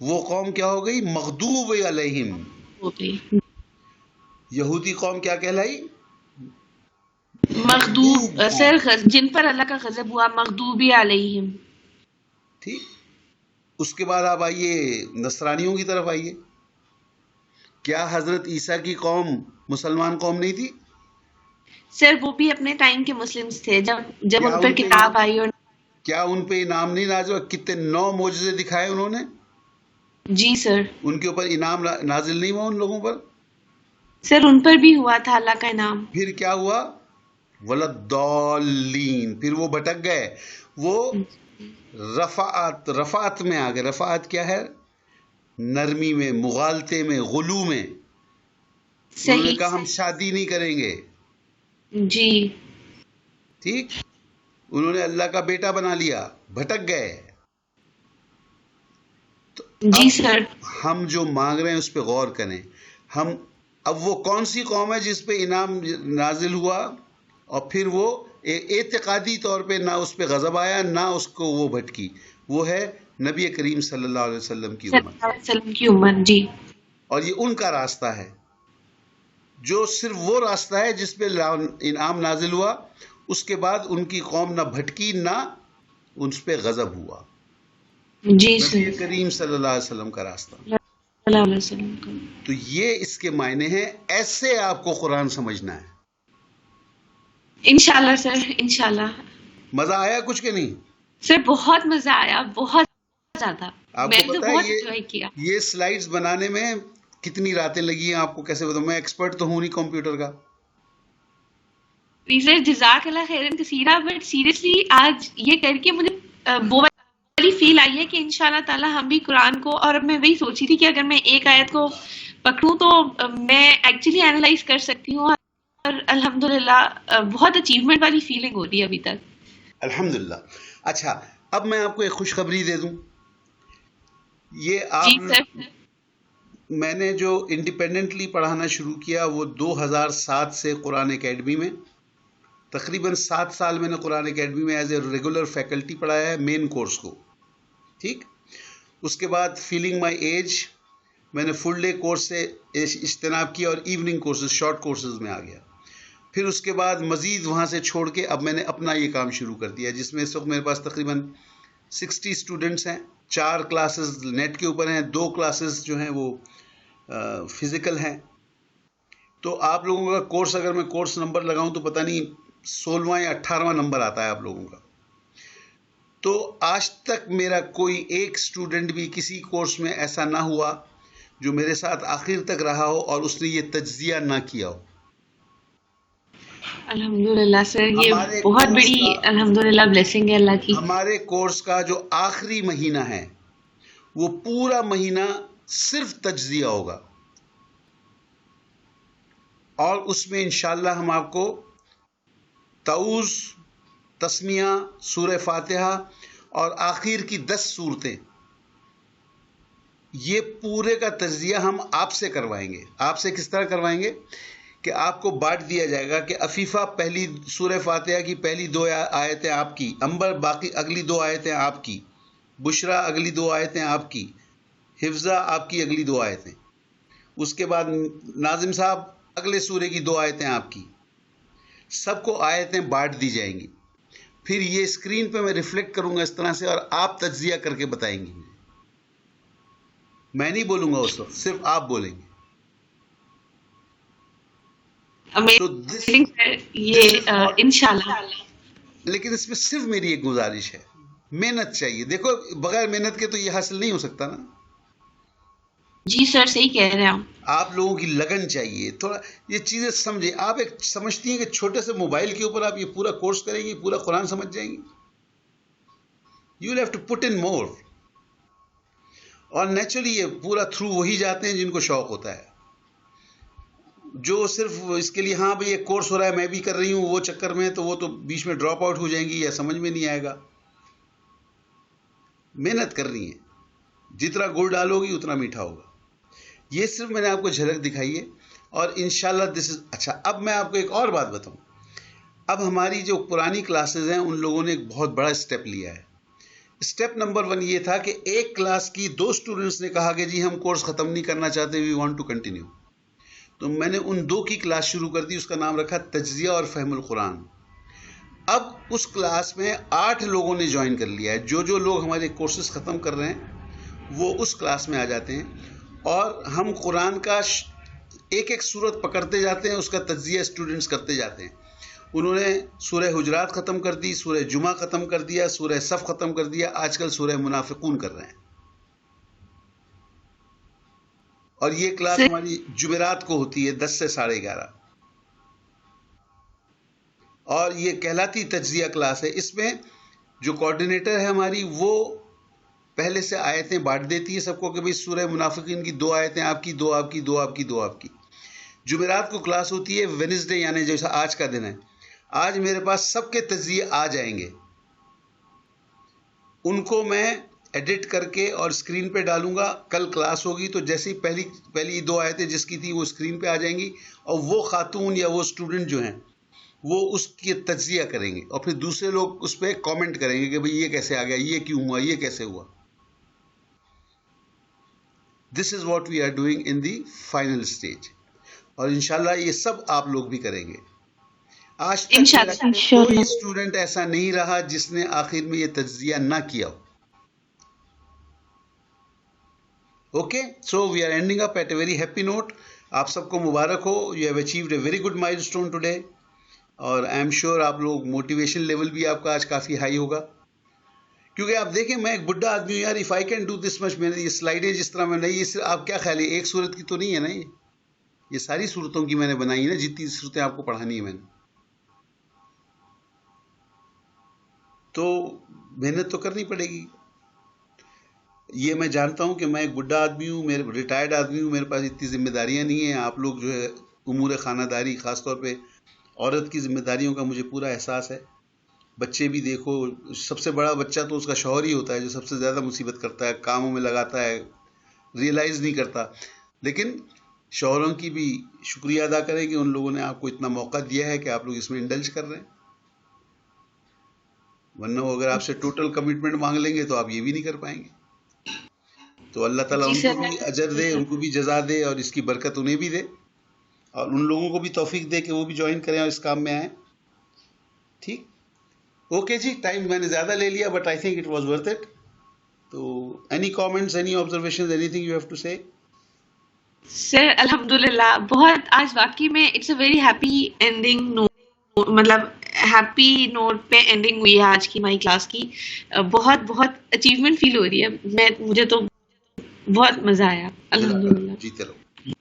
وہ قوم کیا ہو گئی؟ مغضوب علیہم. یہودی قوم کیا کہلائی؟ مغضوب سر جن پر اللہ کا غضب ہوا، مغضوبی علیہم. ٹھیک. اس کے بعد آپ آئیے نصرانیوں کی طرف آئیے. کیا حضرت عیسیٰ کی قوم مسلمان قوم نہیں تھی؟ سر وہ بھی اپنے ٹائم کے مسلمز تھے. جب ان پر کتاب آئی اور کیا ان پہ انعام نہیں نازل ہوا؟ کتنے 9 معجزے دکھائے انہوں نے. جی سر. ان کے اوپر انعام نازل نہیں ہوا ان لوگوں پر؟ سر ان پر بھی ہوا تھا اللہ کا انعام. پھر کیا ہوا؟ ولضالین. پھر وہ بھٹک گئے. وہ رفعت میں آ گئے. رفعت کیا ہے؟ نرمی میں، مغالطے میں، غلو میں. انہوں نے کہا ہم شادی نہیں کریں گے. جی ٹھیک. انہوں نے اللہ کا بیٹا بنا لیا. بھٹک گئے. جی سر. ہم جو مانگ رہے ہیں اس پہ غور کریں. اب وہ کون سی قوم ہے جس پہ انعام نازل ہوا اور پھر وہ اعتقادی طور پہ نہ اس پہ غضب آیا نہ اس کو وہ بھٹکی؟ وہ ہے نبی کریم صلی اللہ علیہ وسلم کی امت. جی. اور یہ ان کا راستہ ہے جو صرف وہ راستہ ہے جس پہ انعام نازل ہوا. اس کے بعد ان کی قوم نہ بھٹکی نہ اس پہ غضب ہوا. جی نبی کریم صلی اللہ علیہ وسلم کا راستہ. تو یہ اس کے معنی ہیں. ایسے آپ کو قرآن سمجھنا ہے انشاءاللہ سر. انشاءاللہ. مزہ آیا کچھ کہ نہیں؟ سر بہت مزہ آیا، بہت زیادہ. آپ کو پتا ہے یہ سلائیڈز بنانے میں کتنی راتیں لگی ہیں؟ آپ کو کیسے بتاؤں؟ میں ایکسپرٹ تو ہوں نہیں کمپیوٹر کا. سر جزاک اللہ خیرن کثیرہ. بٹ سیریسلی آج یہ کر کے مجھے وہ والی فیل آئی ہے کہ انشاءاللہ تعالی ہم بھی قرآن کو، اور اب میں وہی سوچی تھی کہ اگر میں ایک آیت کو پکڑوں تو میں ایکچولی اینالائز کر سکتی ہوں. اور الحمدللہ بہت اچیومنٹ والی فیلنگ ہو رہی ہے ابھی تک. الحمدللہ. اچھا اب میں آپ کو ایک خوشخبری دے دوں. یہ آپ میں نے جو انڈیپینڈنٹلی پڑھانا شروع کیا وہ 2007 سے قرآن اکیڈمی میں. تقریباً 7 سال میں نے قرآن اکیڈمی میں ایز اے ریگولر فیکلٹی پڑھایا ہے مین کورس کو. ٹھیک. اس کے بعد فیلنگ مائی ایج میں نے فل ڈے کورس سے اجتناب کیا اور ایوننگ کورسز، شارٹ کورسز میں آ گیا. پھر اس کے بعد مزید وہاں سے چھوڑ کے اب میں نے اپنا یہ کام شروع کر دیا جس میں اس وقت میرے پاس تقریباً 60 اسٹوڈنٹس ہیں. 4 کلاسز نیٹ کے اوپر ہیں، 2 کلاسز جو ہیں وہ فزیکل ہیں. تو آپ لوگوں کا کورس اگر میں کورس نمبر لگاؤں تو پتہ نہیں 16واں یا 18واں نمبر آتا ہے آپ لوگوں کا. تو آج تک میرا کوئی ایک اسٹوڈنٹ بھی کسی کورس میں ایسا نہ ہوا جو میرے ساتھ آخر تک رہا ہو اور اس نے یہ تجزیہ نہ کیا ہو. الحمدللہ سر یہ بہت بڑی الحمدللہ بلیسنگ ہے اللہ کی. ہمارے کورس کا جو آخری مہینہ ہے وہ پورا مہینہ صرف تجزیہ ہوگا اور اس میں انشاءاللہ ہم آپ کو تعوذ، تسمیہ، سورہ فاتحہ اور آخر کی 10 صورتیں، یہ پورے کا تجزیہ ہم آپ سے کروائیں گے. آپ سے کس طرح کروائیں گے کہ آپ کو بانٹ دیا جائے گا کہ عفیفہ پہلی سورہ فاتحہ کی پہلی 2 آیتیں آپ کی، انبر باقی اگلی 2 آیتیں آپ کی، بشرا اگلی 2 آیتیں آپ کی، حفظہ آپ کی اگلی 2 آیتیں. اس کے بعد ناظم صاحب اگلے سورے کی 2 آیتیں آپ کی. سب کو آیتیں بانٹ دی جائیں گی. پھر یہ اسکرین پہ میں ریفلیکٹ کروں گا اس طرح سے اور آپ تجزیہ کر کے بتائیں گے. میں نہیں بولوں گا اس وقت، صرف آپ بولیں گے. انشاءاللہ. لیکن اس میں صرف میری ایک گزارش ہے، محنت چاہیے. دیکھو بغیر محنت کے تو یہ حاصل نہیں ہو سکتا نا. جی سر صحیح کہہ رہے ہیں آپ لوگوں کی لگن چاہیے. تھوڑا یہ چیزیں سمجھیں. آپ ایک سمجھتی ہیں کہ چھوٹے سے موبائل کے اوپر آپ یہ پورا کورس کریں گی، پورا قرآن سمجھ جائیں گی. You will have to put in more. اور نیچرلی یہ پورا تھرو وہی جاتے ہیں جن کو شوق ہوتا ہے. جو صرف اس کے لیے ہاں بھئی ایک کورس ہو رہا ہے میں بھی کر رہی ہوں وہ چکر میں، تو وہ تو بیچ میں ڈراپ آؤٹ ہو جائیں گی یا سمجھ میں نہیں آئے گا. محنت کرنی ہے، جتنا گڑ ڈالو گی اتنا میٹھا ہوگا. یہ صرف میں نے آپ کو جھلک دکھائی ہے اور انشاءاللہ دس از اچھا. اب میں آپ کو ایک اور بات بتاؤں. اب ہماری جو پرانی کلاسز ہیں ان لوگوں نے ایک بہت بڑا اسٹیپ لیا ہے اسٹیپ نمبر 1 یہ تھا کہ ایک کلاس کی 2 اسٹوڈنٹس نے کہا کہ جی ہم کورس ختم نہیں کرنا چاہتے, وی وانٹ ٹو کنٹینیو. تو میں نے ان 2 کی کلاس شروع کر دی, اس کا نام رکھا تجزیہ اور فہم القرآن. اب اس کلاس میں 8 لوگوں نے جوائن کر لیا ہے. جو لوگ ہمارے کورسز ختم کر رہے ہیں وہ اس کلاس میں آ جاتے ہیں, اور ہم قرآن کا ایک سورت پکڑتے جاتے ہیں, اس کا تجزیہ اسٹوڈنٹس کرتے جاتے ہیں. انہوں نے سورہ حجرات ختم کر دی, سورہ جمعہ ختم کر دیا, سورہ صف ختم کر دیا, آج کل سورہ منافقون کر رہے ہیں. اور یہ کلاس ہماری جمعرات کو ہوتی ہے 10 سے 11:30, اور یہ کہلاتی تجزیہ کلاس ہے. اس میں جو کوآرڈینیٹر ہے ہماری, وہ پہلے سے آیتیں بانٹ دیتی ہے سب کو کہ بھئی سورہ منافقین کی 2 آیتیں آپ کی, 2 آپ کی, 2 آپ کی, 2 آپ کی. جمعرات کو کلاس ہوتی ہے وینسڈے, یعنی جیسا آج کا دن ہے. آج میرے پاس سب کے تجزیے آ جائیں گے, ان کو میں ایڈٹ کر کے اور اسکرین پہ ڈالوں گا. کل کلاس ہوگی تو جیسے ہی پہلی 2 آیتیں جس کی تھی وہ اسکرین پہ آ جائیں گی, اور وہ خاتون یا وہ اسٹوڈنٹ جو ہیں وہ اس کی تجزیہ کریں گے, اور پھر دوسرے لوگ اس پہ کامنٹ کریں گے کہ بھئی یہ کیسے آ گیا, یہ کیوں ہوا, یہ کیسے ہوا. This is what we are doing in the final stage, اور انشاءاللہ یہ سب آپ لوگ بھی کریں گے. آج تک کوئی اسٹوڈنٹ ایسا نہیں رہا جس نے آخر میں یہ تجزیہ نہ کیا ہو. Okay, so we are ending up at a very happy note. آپ سب کو مبارک ہو, you have achieved a very good milestone today, اور آئی ایم شیور آپ لوگ موٹیویشن لیول بھی آپ کا آج کافی ہائی ہوگا. کیونکہ آپ دیکھیں میں ایک بڈھا آدمی ہوں یار, if I can do this much. میں نے یہ سلائیڈیں جس طرح میں نہیں, یہ آپ کیا خیال ہے ایک صورت کی تو نہیں ہے نا, یہ ساری صورتوں کی میں نے بنائی نا, جتنی صورتیں آپ کو پڑھانی ہیں میں نے. تو محنت تو کرنی پڑے گی. یہ میں جانتا ہوں کہ میں ایک بڈھا آدمی ہوں, میرے ریٹائرڈ آدمی ہوں, میرے پاس اتنی ذمہ داریاں نہیں ہیں. آپ لوگ جو ہے امور خانہ داری, خاص طور پہ عورت کی ذمہ داریوں کا مجھے پورا احساس ہے. بچے بھی دیکھو, سب سے بڑا بچہ تو اس کا شوہر ہی ہوتا ہے جو سب سے زیادہ مصیبت کرتا ہے, کاموں میں لگاتا ہے, ریئلائز نہیں کرتا. لیکن شوہروں کی بھی شکریہ ادا کریں کہ ان لوگوں نے آپ کو اتنا موقع دیا ہے کہ آپ لوگ اس میں انڈلج کر رہے ہیں. ورنہ وہ اگر آپ سے ٹوٹل کمٹمنٹ مانگ لیں گے تو آپ یہ بھی نہیں کر پائیں گے. تو اللہ تعالیٰ ان کو بھی اجر دے, ان کو بھی جزا دے, اور اس کی برکت انہیں بھی دے, اور ان لوگوں کو بھی توفیق دے کہ وہ بھی جوائن کریں اور اس کام میں آئیں. ٹھیک, اوکے جی, ٹائم میں نے زیادہ لے لیا, but I think it was worth it. تو any comments, any observations, anything you have to say? Sir الحمدللہ بہت آج واقعی میں it's a very happy ending note, مطلب ہیپی نوٹ پہ اینڈنگ ہوئی ہے آج کی ہماری کلاس کی. بہت بہت اچیومنٹ فیل ہو رہی ہے. مجھے تو بہت مزہ آیا الحمدللہ. جیتے رہو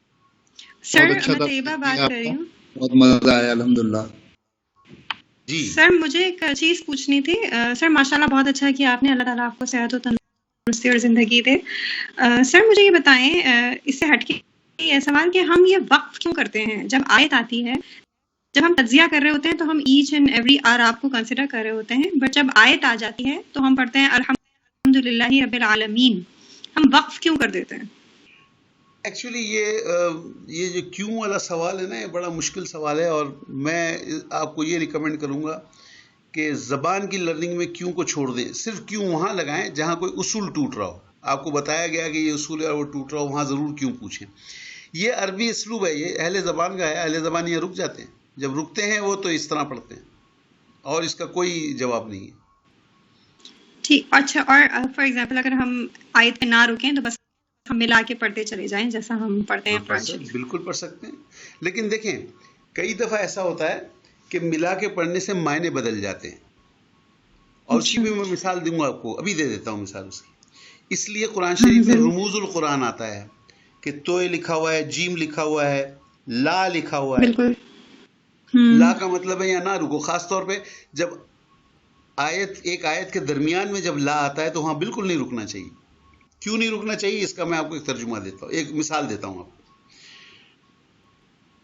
سر. میں طیبہ بات کر رہی ہوں. بہت مزہ آیا الحمدللہ. جی سر مجھے ایک چیز پوچھنی تھی. سر ماشاءاللہ بہت اچھا کیا آپ نے, اللہ تعالیٰ آپ کو صحت و تندرستی اور زندگی دے. سر مجھے یہ بتائیں اس سے ہٹ کے یہ سوال کہ ہم یہ وقف کیوں کرتے ہیں جب آیت آتی ہے؟ جب ہم تجزیہ کر رہے ہوتے ہیں تو ہم ایچ اینڈ ایوری آپ کو کنسیڈر کر رہے ہوتے ہیں, بٹ جب آیت آ جاتی ہے تو ہم پڑھتے ہیں الحمدللہ رب العالمین. ہم وقف کیوں کر دیتے ہیں؟ ایکچولی یہ جو کیوں والا سوال ہے نا, یہ بڑا مشکل سوال ہے, اور میں آپ کو یہ ریکمینڈ کروں گا کہ زبان کی لرننگ میں کیوں کو چھوڑ دیں. صرف کیوں وہاں لگائیں جہاں کوئی اصول ٹوٹ رہا ہو. آپ کو بتایا گیا کہ یہ اصول ہے اور وہ ٹوٹ رہا ہو, وہاں ضرور کیوں پوچھیں. یہ عربی اسلوب ہے, یہ اہل زبان کا ہے. اہل زبان یہ رک جاتے ہیں, جب رکتے ہیں وہ تو اس طرح پڑھتے ہیں, اور اس کا کوئی جواب نہیں ہے. ٹھیک, اچھا. اور فار ایگزامپل اگر ہم آیت پہ نہ رکیں تو بس ہم ملا کے پڑھتے چلے جائیں جیسا ہم پڑھتے ہیں. بالکل پڑھ سکتے ہیں, لیکن دیکھیں کئی دفعہ ایسا ہوتا ہے کہ ملا کے پڑھنے سے معنی بدل جاتے ہیں, اور اسی میں میں مثال دوں گا آپ کو, ابھی دے دیتا ہوں مثال اس کی. اس لیے قرآن شریف میں رموز القرآن آتا ہے کہ توئے لکھا ہوا ہے, جیم لکھا ہوا ہے, لا لکھا ہوا ہے. بالکل. لا کا مطلب ہے یا نہ رکو. خاص طور پہ جب ایک آیت کے درمیان میں جب لا آتا ہے تو وہاں بالکل نہیں رکنا چاہیے. کیوں نہیں رکنا چاہیے اس کا میں آپ کو ایک ترجمہ دیتا ہوں, ایک مثال دیتا ہوں آپ کو.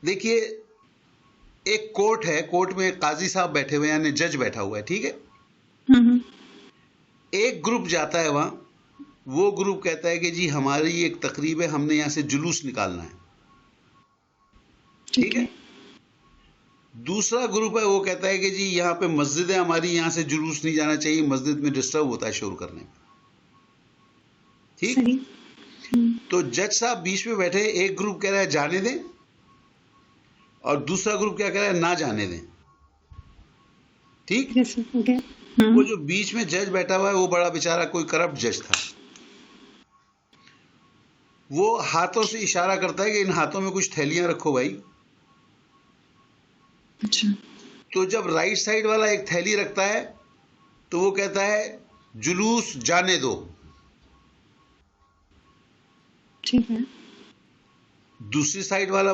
دیکھیے ایک کورٹ ہے, کورٹ میں ایک قاضی صاحب بیٹھے ہوئے ہیں, یعنی جج بیٹھا ہوا ہے, ٹھیک ہے. ایک گروپ جاتا ہے وہاں, وہ گروپ کہتا ہے کہ جی ہماری ایک تقریب ہے, ہم نے یہاں سے جلوس نکالنا ہے, ٹھیک ہے. دوسرا گروپ ہے وہ کہتا ہے کہ جی یہاں پہ مسجد ہے ہماری، یہاں سے جلوس نہیں جانا چاہیے، مسجد میں ڈسٹرب ہوتا ہے شور کرنے میں. ٹھیک. تو جج صاحب بیچ میں بیٹھے، ایک گروپ کہہ رہا ہے جانے دیں اور دوسرا گروپ کیا کہہ رہا ہے نہ جانے دیں. ٹھیک. وہ جو بیچ میں جج بیٹھا ہوا ہے وہ بڑا بیچارہ کوئی کرپٹ جج تھا. وہ ہاتھوں سے اشارہ کرتا ہے کہ ان ہاتھوں میں کچھ تھیلیاں رکھو بھائی. اچھا. تو جب رائٹ سائڈ والا ایک تھیلی رکھتا ہے تو وہ کہتا ہے جلوس جانے دو. ٹھیک ہے. دوسری سائڈ والا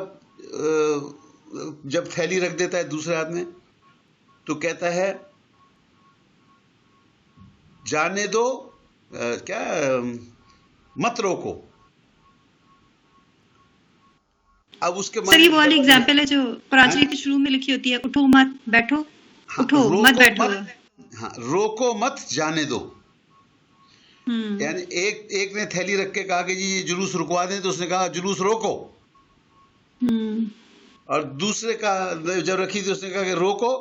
جب تھیلی رکھ دیتا ہے دوسرے ہاتھ میں تو کہتا ہے جانے دو، کیا مت روکو. اب اس کے سر یہ وہ والی ایگزامپل ہے جو قرآن شریف کے شروع میں لکھی ہوتی ہے، اٹھو مت بیٹھو، اٹھو مت بیٹھو. ہاں، روکو مت جانے دو. یعنی ایک نے تھیلی رکھ کے کہا کہ جی یہ جلوس رکوا دیں تو اس نے کہا جلوس روکو. اور دوسرے کا جب رکھی تھی اس نے کہا کہ روکو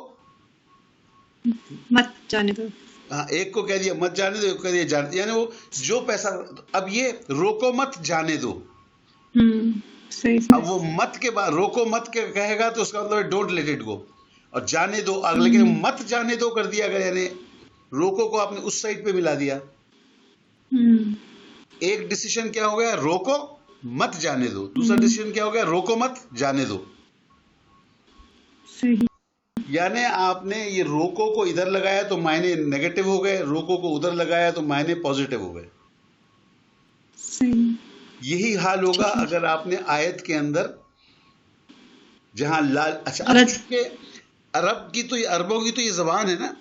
مت جانے دو. ہاں، ایک کو کہہ دیا مت جانے دو، ایک کو کہہ دیا جانے دو. یعنی وہ جو پیسہ، اب یہ روکو مت جانے دو. اب وہ مت کے بعد روکو مت کے کہے گا تو اس کا مطلب ڈونٹ لیٹ اٹ گو، اور جانے دو لیکن مت جانے دو کر دیا گیا، یعنی روکو کو آپ نے اس سائڈ پہ ملا دیا. ایک ڈیسیشن کیا ہو گیا روکو مت جانے دو، دوسرا ڈیسیشن کیا ہو گیا روکو مت جانے دو. یعنی آپ نے یہ روکو کو ادھر لگایا تو معنی نیگیٹو ہو گئے، روکو کو ادھر لگایا تو معنی پازیٹو ہو گئے. یہی حال ہوگا اگر آپ نے آیت کے اندر جہاں اچھا عرب کی تو عربوں کی تو یہ زبان ہے نا،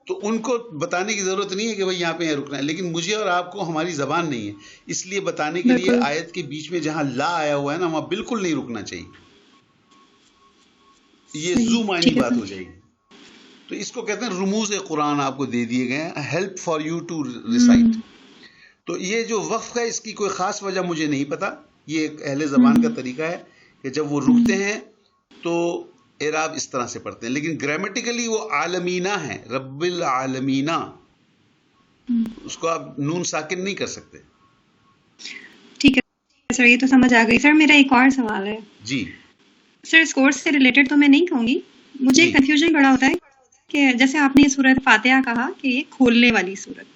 تو ان کو بتانے کی ضرورت نہیں ہے کہ بھائی یہاں پہ رکنا ہے، لیکن مجھے اور آپ کو ہماری زبان نہیں ہے، اس لیے بتانے کے لیے آیت کے بیچ میں جہاں لا آیا ہوا ہے نا وہاں بالکل نہیں رکنا چاہیے. یہ زو معنی بات ہو جائے گی. تو اس کو کہتے ہیں رموز قرآن آپ کو دے دیے گئے ہیں، help for you to recite. تو یہ جو وقف ہے اس کی کوئی خاص وجہ مجھے نہیں پتا، یہ ایک اہل زبان کا طریقہ ہے کہ جب وہ رکتے ہیں تو اعراب اس طرح سے پڑھتے ہیں، لیکن گرامیٹیکلی وہ عالمینہ ہے، رب العالمینہ، اس کو آپ نون ساکن نہیں کر سکتے. ٹھیک ہے سر، یہ تو سمجھ آ گئی. سر میرا ایک اور سوال ہے. جی سر اس کورس سے ریلیٹڈ تو میں نہیں کہوں گی، مجھے کنفیوژن بڑا ہوتا ہے کہ جیسے آپ نے یہ سورۃ فاتحہ کہا کہ یہ کھولنے والی سورت،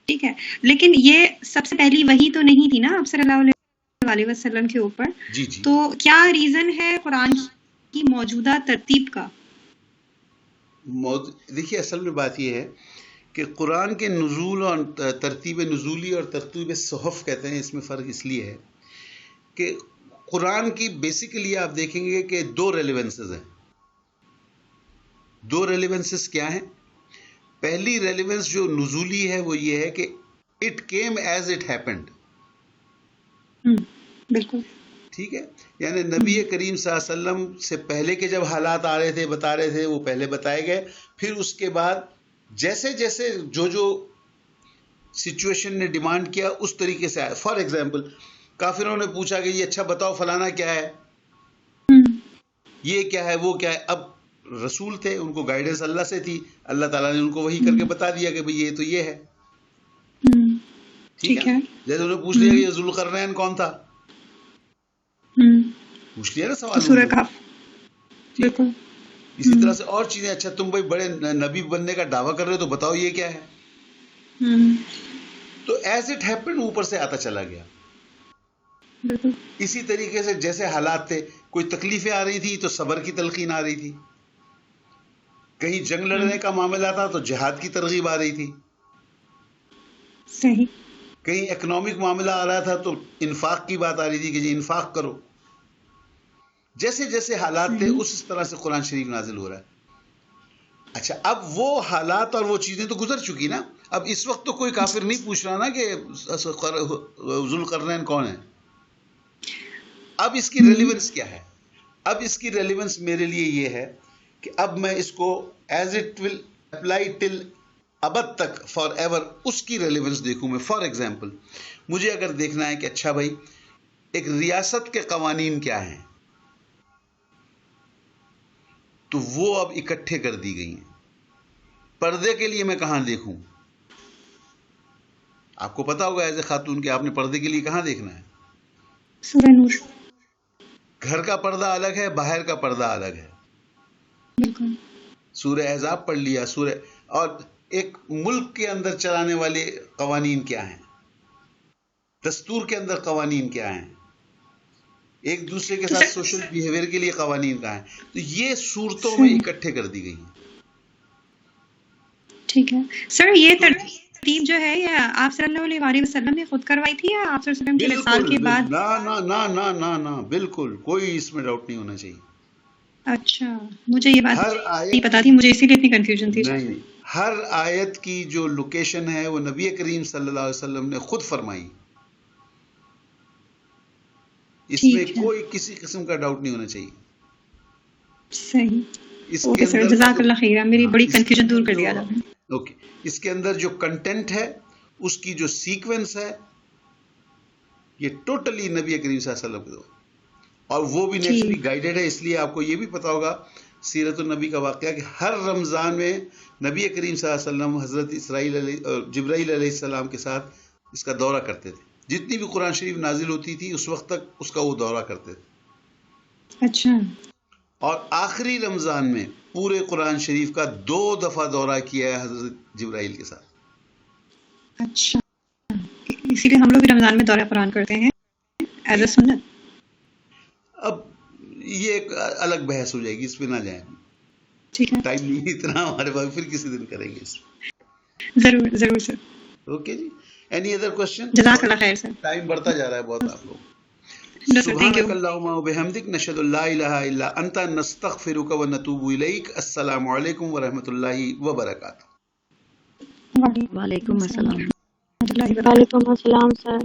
ٹھیک ہے، لیکن یہ سب سے پہلی وحی تو نہیں تھی نا آپ صلی اللہ علیہ وسلم کے اوپر. جی. تو کیا ریزن ہے قرآن کی موجودہ ترتیب کا؟ دیکھیے اصل میں بات یہ ہے کہ قرآن کے نزول اور ترتیب نزولی اور ترتیب صحف کہتے ہیں، اس میں فرق اس لیے ہے کہ قرآن کی بیسیکلی آپ دیکھیں گے کہ دو ریلیونسز ہیں. دو ریلیونسز کیا ہیں؟ پہلی ریلیونس جو نزولی ہے وہ یہ ہے کہ it came as it happened. بالکل ٹھیک ہے، یعنی نبی کریم صلی اللہ علیہ وسلم سے پہلے کے جب حالات آ رہے تھے بتا رہے تھے وہ پہلے بتائے گئے، پھر اس کے بعد جیسے جیسے جو سچویشن نے ڈیمانڈ کیا اس طریقے سے آیا. فار ایگزامپل کافروں نے پوچھا کہ یہ اچھا بتاؤ فلانا کیا ہے، یہ کیا ہے، وہ کیا ہے. اب رسول تھے، ان کو گائیڈنس اللہ سے تھی، اللہ تعالیٰ نے ان کو وحی کر کے بتا دیا کہ بھئی یہ تو یہ ہے. ٹھیک ہے، جیسے انہوں نے پوچھ لیا کہ یہ ذوالقرنین کون تھا، پوچھ لیا نا سوال. سورہ کہف. بالکل اسی طرح سے اور چیزیں. اچھا تم بھائی بڑے نبی بننے کا دعویٰ کر رہے ہو تو بتاؤ یہ کیا ہے. تو ایز اٹ ہیپن اوپر سے آتا چلا گیا. اسی طریقے سے جیسے حالات تھے، کوئی تکلیفیں آ رہی تھی تو صبر کی تلقین آ رہی تھی، کہیں جنگ لڑنے کا معاملہ تھا تو جہاد کی ترغیب آ رہی تھی، صحیح، کہیں اکنامک معاملہ آ رہا تھا تو انفاق کی بات آ رہی تھی کہ جی انفاق کرو. جیسے جیسے حالات تھے اس طرح سے قرآن شریف نازل ہو رہا ہے. اچھا اب وہ حالات اور وہ چیزیں تو گزر چکی نا. اب اس وقت تو کوئی کافر نہیں پوچھ رہا نا کہ ذوالقرنین کون ہے. اب اس کی ریلیونس کیا ہے؟ اب اس کی ریلیونس میرے لیے یہ ہے کہ اب میں اس کو ایز اٹ ول اپلائی ٹل ابد تک فار ایور اس کی ریلیونس دیکھوں میں. فار ایگزامپل مجھے اگر دیکھنا ہے کہ اچھا بھائی ایک ریاست کے قوانین کیا ہیں، تو وہ اب اکٹھے کر دی گئی ہیں. پردے کے لیے میں کہاں دیکھوں؟ آپ کو پتا ہوگا ایز اے خاتون کہ آپ نے پردے کے لیے کہاں دیکھنا ہے. سورہ نور. گھر کا پردہ الگ ہے، باہر کا پردہ الگ ہے. بالکل. سورہ احزاب پڑھ لیا. سورہ اور ایک ملک کے اندر چلانے والے قوانین کیا ہیں، دستور کے اندر قوانین کیا ہیں، ایک دوسرے کے ساتھ سوشل بیہیویئر کے لیے قوانین کہاں ہیں. تو یہ صورتوں میں اکٹھے کر دی گئی ہیں. ٹھیک ہے سر. یہ ترتیب جو ہے یہ آپ صلی اللہ علیہ وسلم نے خود کروائی تھی یا آپ صلی اللہ علیہ وسلم کے وصال کے بعد؟ نہ بالکل کوئی اس میں ڈاؤٹ نہیں ہونا چاہیے. اچھا مجھے یہ بات نہیں پتا تھی، مجھے اسی لیے اتنی کنفیوژن تھی. نہیں، ہر آیت کی جو لوکیشن ہے وہ نبی کریم صلی اللہ علیہ وسلم نے خود فرمائی. اس میں کوئی کسی قسم کا ڈاؤٹ نہیں ہونا چاہیے. صحیح. اوکے سر، جزاک اللہ خیر، میری بڑی کنفیوژن دور کر دیا آپ نے. اوکے. اس کے اندر جو کنٹینٹ ہے، اس کی جو سیکوینس ہے، یہ ٹوٹلی نبی کریم صلی اللہ علیہ وسلم کو، اور وہ بھی نیچرلی گائیڈڈ ہے. اس لیے آپ کو یہ بھی پتا ہوگا سیرت النبی کا واقعہ کہ ہر رمضان میں نبی کریم صلی اللہ علیہ وسلم حضرت جبرائیل علیہ السلام کے ساتھ اس کا دورہ کرتے تھے. جتنی بھی قرآن شریف نازل ہوتی تھی اس وقت تک اس کا وہ دورہ کرتے تھے. اچھا. اور آخری رمضان میں پورے قرآن شریف کا 2 دفعہ دورہ کیا ہے حضرت جبرائیل کے ساتھ. اچھا، اسی لیے ہم لوگ بھی رمضان میں دورہ قرآن کرتے ہیں ایز اے سنت. اب یہ ایک الگ بحث ہو جائے گی، اس پہ نہ جائیں. ٹھیک ہے، ٹائم نہیں اتنا ہمارے پاس، پھر کسی دن کریں گے اس پہ. ضرور سر. اوکے جی. Any other question? جزاک اللہ خیر سر. ٹائم بڑھتا جا رہا ہے بہت آپ لوگ. سبحانک اللہم و بحمدک، نشہد ان لا الہ الا انت، نستغفرک و نتوب الیک. السلام علیکم ورحمۃ اللہ وبرکاتہ. وعلیکم السلام. وعلیکم السلام سر.